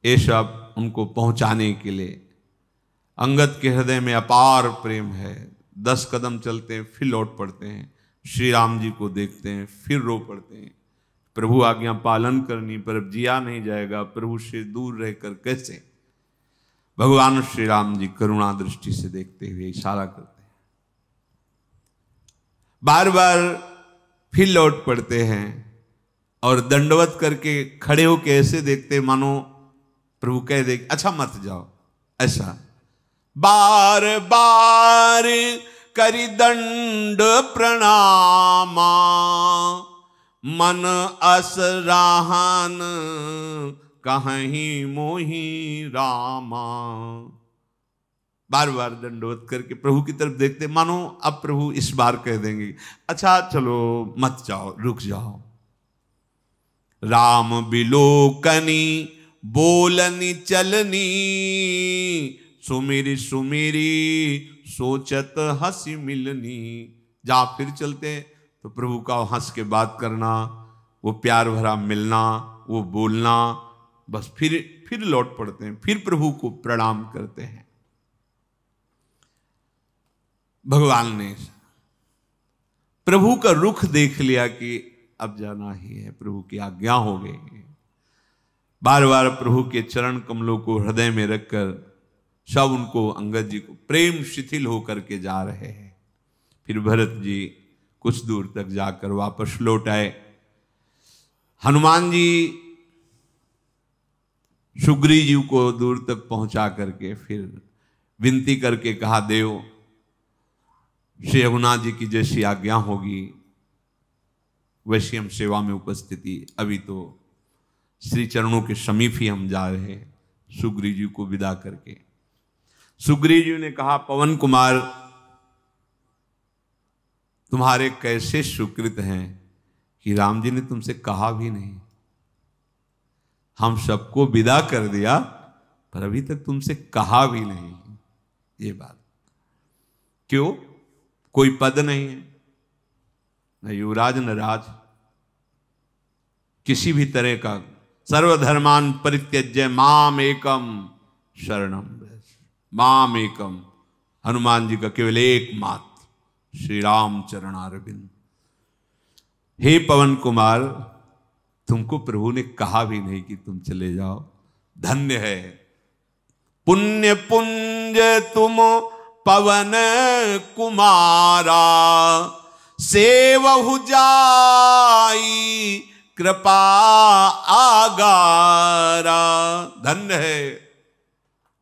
ये सब उनको पहुंचाने के लिए। अंगद के हृदय में अपार प्रेम है। 10 कदम चलते हैं फिर लौट पड़ते हैं, श्री राम जी को देखते हैं फिर रो पड़ते हैं। प्रभु आज्ञा पालन करनी पर अब जिया नहीं जाएगा, प्रभु से दूर रहकर कैसे। भगवान श्री राम जी करुणा दृष्टि से देखते हुए इशारा करते हैं, बार बार फिर लौट पड़ते हैं और दंडवत करके खड़े होकर ऐसे देखते मानो प्रभु कह दे अच्छा मत जाओ। ऐसा बार बार करी दंड प्रणामा, मन असराहन कहीं मोही रामा। बार बार दंडवत करके प्रभु की तरफ देखते मानो अब प्रभु इस बार कह देंगे अच्छा चलो मत जाओ, रुक जाओ। राम बिलोकनी बोलनी चलनी, सुमिरी सुमिरी सोचत हंसी मिलनी। जा फिर चलते तो प्रभु का हंस के बात करना, वो प्यार भरा मिलना, वो बोलना, बस फिर लौट पड़ते हैं, फिर प्रभु को प्रणाम करते हैं। भगवान ने प्रभु का रुख देख लिया कि अब जाना ही है, प्रभु की आज्ञा हो गई। बार बार प्रभु के चरण कमलों को हृदय में रखकर सब उनको अंगद जी को प्रेम शिथिल होकर के जा रहे हैं। फिर भरत जी कुछ दूर तक जाकर वापस लौट आए। हनुमान जी सुग्रीव जी को दूर तक पहुंचा करके फिर विनती करके कहा देव श्री रघुनाथ जी की जैसी आज्ञा होगी वैसी हम सेवा में उपस्थिति। अभी तो श्री चरणों के समीप ही हम जा रहे हैं। सुग्रीव जी को विदा करके सुग्रीव जी ने कहा पवन कुमार तुम्हारे कैसे सुकृत हैं कि राम जी ने तुमसे कहा भी नहीं। हम सबको विदा कर दिया पर अभी तक तुमसे कहा भी नहीं। ये बात क्यों? कोई पद नहीं है, न युवराज न राज, किसी भी तरह का। सर्वधर्मान परित्यज्य माम एकम शरणम, माम एकम। हनुमान जी का केवल एक मात्र श्री राम चरणारविंद। हे पवन कुमार तुमको प्रभु ने कहा भी नहीं कि तुम चले जाओ। धन्य है पुण्य पुंज तुम पवन कुमारा, सेवहु जाई कृपा आगारा। धन्य है,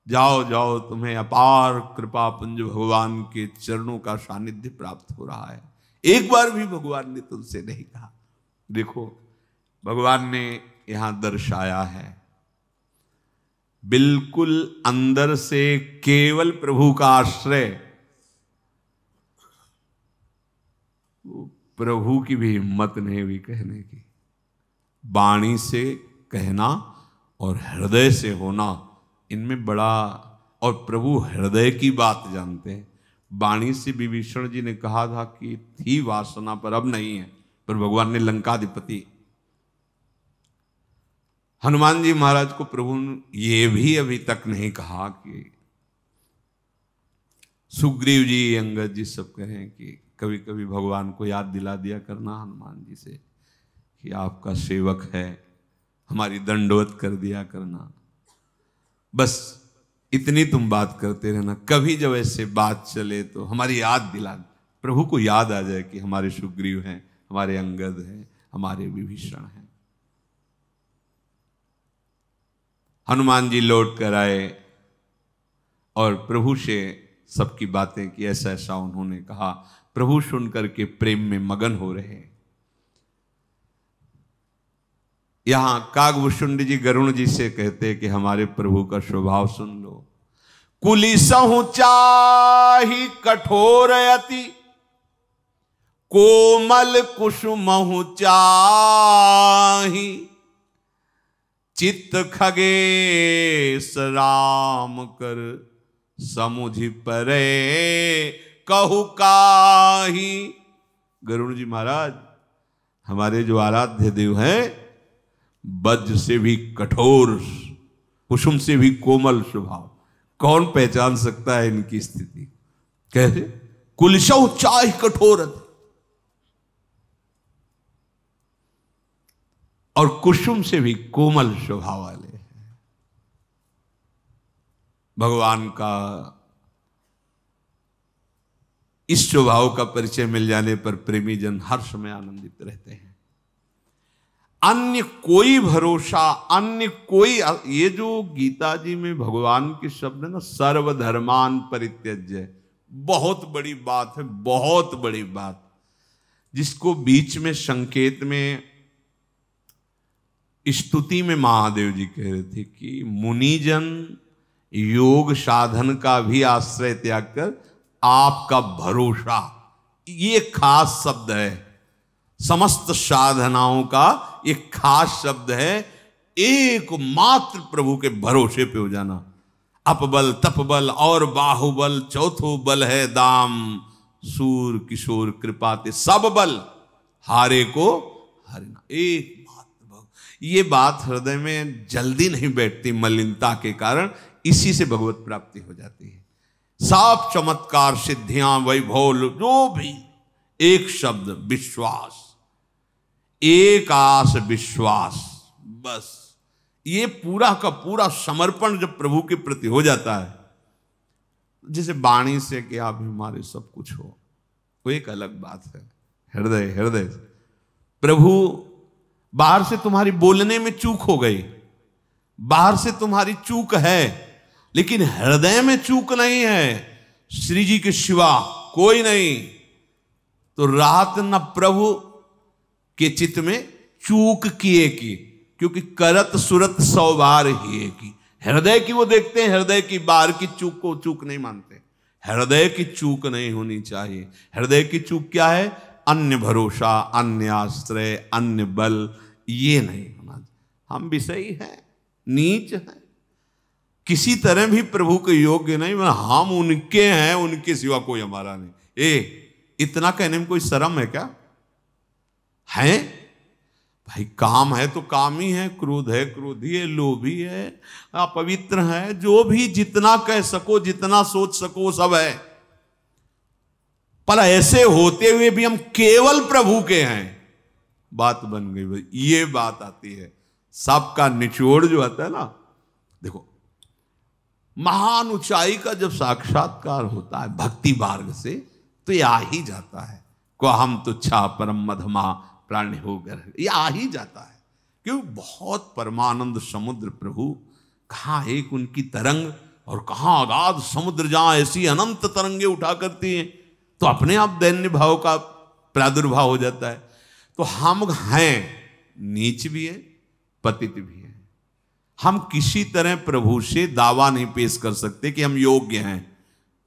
जाओ जाओ, तुम्हें अपार कृपा पुंज भगवान के चरणों का सानिध्य प्राप्त हो रहा है। एक बार भी भगवान ने तुमसे नहीं कहा। देखो भगवान ने यहां दर्शाया है बिल्कुल अंदर से केवल प्रभु का आश्रय। प्रभु की भी हिम्मत नहीं हुई कहने की। वाणी से कहना और हृदय से होना, इनमें बड़ा। और प्रभु हृदय की बात जानते हैं। वाणी से विभीषण जी ने कहा था कि थी वासना पर अब नहीं है, पर भगवान ने लंकाधिपति हनुमान जी महाराज को प्रभु ने ये भी अभी तक नहीं कहा कि सुग्रीव जी अंगद जी सब कहें कि कभी कभी भगवान को याद दिला दिया करना हनुमान जी से कि आपका सेवक है, हमारी दंडवत कर दिया करना। बस इतनी तुम बात करते रहना। कभी जब ऐसे बात चले तो हमारी याद दिला, प्रभु को याद आ जाए कि हमारे सुग्रीव हैं, हमारे अंगद हैं, हमारे विभीषण हैं। हनुमान जी लौट कर आए और प्रभु से सबकी बातें की, ऐसा ऐसा उन्होंने कहा। प्रभु सुन करके प्रेम में मगन हो रहे हैं। यहां कागभूषुंड जी गरुण जी से कहते कि हमारे प्रभु का स्वभाव सुन लो। कुलिसहु चाहि कठोर अति, कोमल कुसुमहु चाहि, चित्त खगेश राम कर समुझि परे कहु काहि। गरुड़ जी महाराज, हमारे जो आराध्य देव हैं, वज्र से भी कठोर, कुसुम से भी कोमल स्वभाव, कौन पहचान सकता है इनकी स्थिति। कैसे? कुलिसहु चाहि कठोर और कुसुम से भी कोमल स्वभाव वाले हैं। भगवान का इस स्वभाव का परिचय मिल जाने पर प्रेमी जन हर समय आनंदित रहते हैं। अन्य कोई भरोसा, अन्य कोई, ये जो गीता जी में भगवान के शब्द है ना, सर्वधर्मान परित्यज्य, बहुत बड़ी बात है, बहुत बड़ी बात, जिसको बीच में संकेत में स्तुति में महादेव जी कह रहे थे कि मुनिजन योग साधन का भी आश्रय त्याग कर आपका भरोसा, ये खास शब्द है। समस्त साधनाओं का एक खास शब्द है, एकमात्र प्रभु के भरोसे पे हो जाना। अपबल तपबल और बाहुबल चौथो बल है दाम, सूर किशोर कृपाते सब बल हारे को हरना। एक ये बात हृदय में जल्दी नहीं बैठती मलिनता के कारण, इसी से भगवत प्राप्ति हो जाती है। साफ चमत्कार सिद्धियां वैभव जो भी, एक शब्द विश्वास, एक आस विश्वास, बस ये पूरा का पूरा समर्पण जब प्रभु के प्रति हो जाता है, जैसे वाणी से कि आप हमारे सब कुछ हो, वो एक अलग बात है। हृदय हृदय प्रभु, बाहर से तुम्हारी बोलने में चूक हो गई, बाहर से तुम्हारी चूक है, लेकिन हृदय में चूक नहीं है। श्री जी के सिवा कोई नहीं। तो रात न प्रभु के चित्त में चूक किए की, क्योंकि करत सुरत 100 बार ही की। हृदय की वो देखते हैं, हृदय की बाहर की चूक को चूक नहीं मानते। हृदय की चूक नहीं होनी चाहिए। हृदय की चूक क्या है? अन्य भरोसा, अन्य आश्रय, अन्य बल, ये नहीं होना। हम विषयी हैं, नीच हैं, किसी तरह भी प्रभु के योग्य नहीं। हम उनके हैं, उनके सिवा कोई हमारा नहीं। इतना कहने में कोई शर्म है क्या? है भाई, काम है तो काम ही है, क्रोध है क्रोधी है, लोभी है, अपवित्र है, जो भी जितना कह सको, जितना सोच सको, सब है। पर ऐसे होते हुए भी हम केवल प्रभु के हैं, बात बन गई भाई। ये बात आती है, सबका निचोड़ जो आता है ना, देखो महान ऊंचाई का जब साक्षात्कार होता है भक्ति मार्ग से, तो ये आ ही जाता है। को हम तुच्छा परम मधमा प्राण होकर, ये आ ही जाता है। क्यों? बहुत परमानंद समुद्र प्रभु, कहाँ एक उनकी तरंग और कहाँ अगाध समुद्र, जहां ऐसी अनंत तरंगे उठा करती हैं, तो अपने आप दैन्य भाव का प्रादुर्भाव हो जाता है। तो हम हैं, नीच भी है, पतित भी है। हम किसी तरह प्रभु से दावा नहीं पेश कर सकते कि हम योग्य हैं,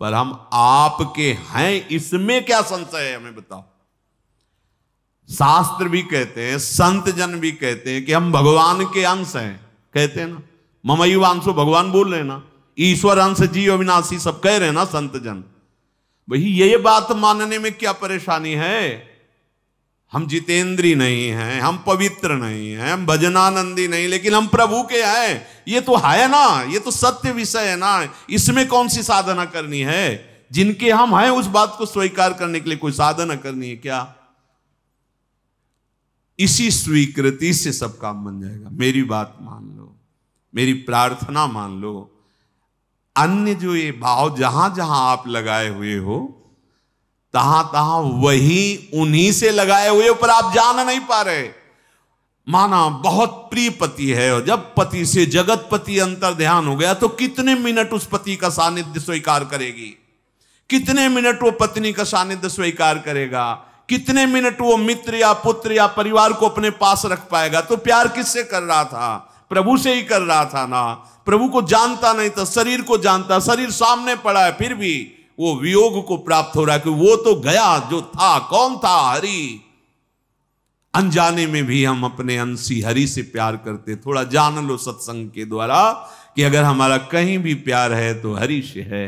पर हम आपके हैं, इसमें क्या संशय है? हमें बताओ। शास्त्र भी कहते हैं, संत जन भी कहते हैं कि हम भगवान के अंश हैं, कहते हैं ना, ममैवांशो, भगवान बोल रहे हैं ना, ईश्वर अंश जीव अविनाशी, सब कह रहे हैं ना संत जन। भाई ये बात मानने में क्या परेशानी है? हम जितेंद्री नहीं हैं, हम पवित्र नहीं हैं, हम भजनानंदी नहीं, लेकिन हम प्रभु के हैं, ये तो है ना, ये तो सत्य विषय है ना। इसमें कौन सी साधना करनी है? जिनके हम हैं उस बात को स्वीकार करने के लिए कोई साधना करनी है क्या? इसी स्वीकृति से सब काम बन जाएगा। मेरी बात मान लो, मेरी प्रार्थना मान लो। अन्य जो ये भाव जहां जहां आप लगाए हुए हो, तहां तहां वही उन्हीं से लगाए हुए, पर आप जान नहीं पा रहे। माना बहुत प्रिय पति है, और जब पति से जगत पति अंतर ध्यान हो गया, तो कितने मिनट उस पति का सानिध्य स्वीकार करेगी? कितने मिनट वो पत्नी का सानिध्य स्वीकार करेगा, कितने मिनट वो मित्र या पुत्र या परिवार को अपने पास रख पाएगा। तो प्यार किससे कर रहा था? प्रभु से ही कर रहा था ना। प्रभु को जानता नहीं था, शरीर को जानता, शरीर सामने पड़ा है, फिर भी वो वियोग को प्राप्त हो रहा है कि वो तो गया जो था। कौन था? हरि। अनजाने में भी हम अपने अंशी हरि से प्यार करते। थोड़ा जान लो सत्संग के द्वारा कि अगर हमारा कहीं भी प्यार है तो हरि से है,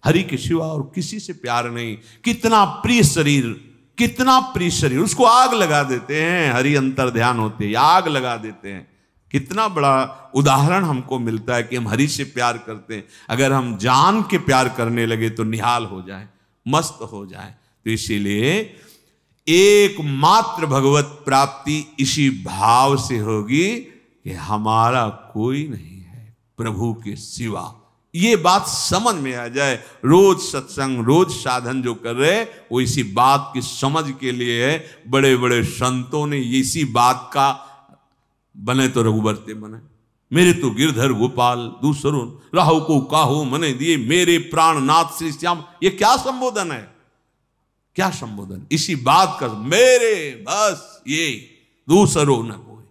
हरि के सिवा और किसी से प्यार नहीं। कितना प्रिय शरीर, कितना प्रिय शरीर, उसको आग लगा देते हैं। हरि अंतर ध्यान होते आग लगा देते हैं। कितना बड़ा उदाहरण हमको मिलता है कि हम हरि से प्यार करते हैं। अगर हम जान के प्यार करने लगे तो निहाल हो जाए, मस्त हो जाए। तो इसीलिए एकमात्र भगवत प्राप्ति इसी भाव से होगी कि हमारा कोई नहीं है प्रभु के सिवा। ये बात समझ में आ जाए। रोज सत्संग, रोज साधन जो कर रहे वो इसी बात की समझ के लिए है। बड़े बड़े संतों ने इसी बात का, बने तो रघुबरते बने, मेरे तो गिरधर गोपाल दूसरों राहु को काहू मने दिए, मेरे प्राणनाथ श्री श्याम। ये क्या संबोधन है? क्या संबोधन? इसी बात का, मेरे बस ये, दूसरों न कोई।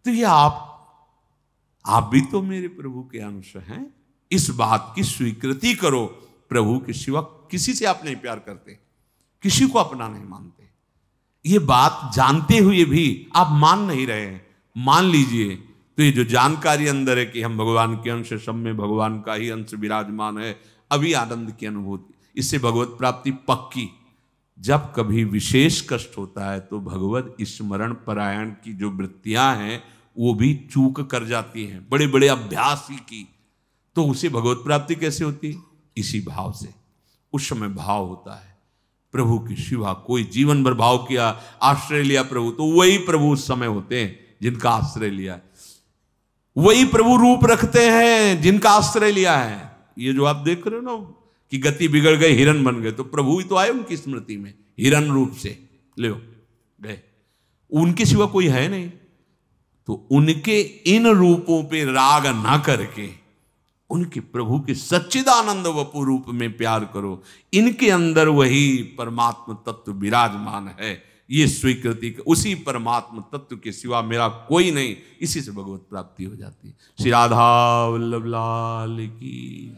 तो ये आप भी तो मेरे प्रभु के अंश हैं। इस बात की स्वीकृति करो। प्रभु के सिवा किसी से आप नहीं प्यार करते, किसी को अपना नहीं मानते। ये बात जानते हुए भी आप मान नहीं रहे हैं। मान लीजिए। तो ये जो जानकारी अंदर है कि हम भगवान के अंश, सब में भगवान का ही अंश विराजमान है, अभी आनंद की अनुभूति, इससे भगवत प्राप्ति पक्की। जब कभी विशेष कष्ट होता है तो भगवत स्मरण परायण की जो वृत्तियां हैं वो भी चूक कर जाती हैं, बड़े बड़े अभ्यास ही की। तो उसे भगवत प्राप्ति कैसे होती? इसी भाव से। उस समय भाव होता है प्रभु के सिवा कोई, जीवन भर भाव किया, आश्रय लिया प्रभु, तो वही प्रभु उस समय होते हैं जिनका आश्रय लिया है। वही प्रभु रूप रखते हैं जिनका आश्रय लिया है। ये जो आप देख रहे हो ना कि गति बिगड़ गई, हिरन बन गए, तो प्रभु ही तो आए उनकी स्मृति में हिरन रूप से, ले गए। उनके सिवा कोई है नहीं। तो उनके इन रूपों पे राग ना करके उनके प्रभु के सच्चिदानंद वपु रूप में प्यार करो। इनके अंदर वही परमात्म तत्व विराजमान है, ये स्वीकृति, उसी परमात्म तत्व के सिवा मेरा कोई नहीं। इसी से भगवत प्राप्ति हो जाती है। श्री राधा वल्लभ लाल की।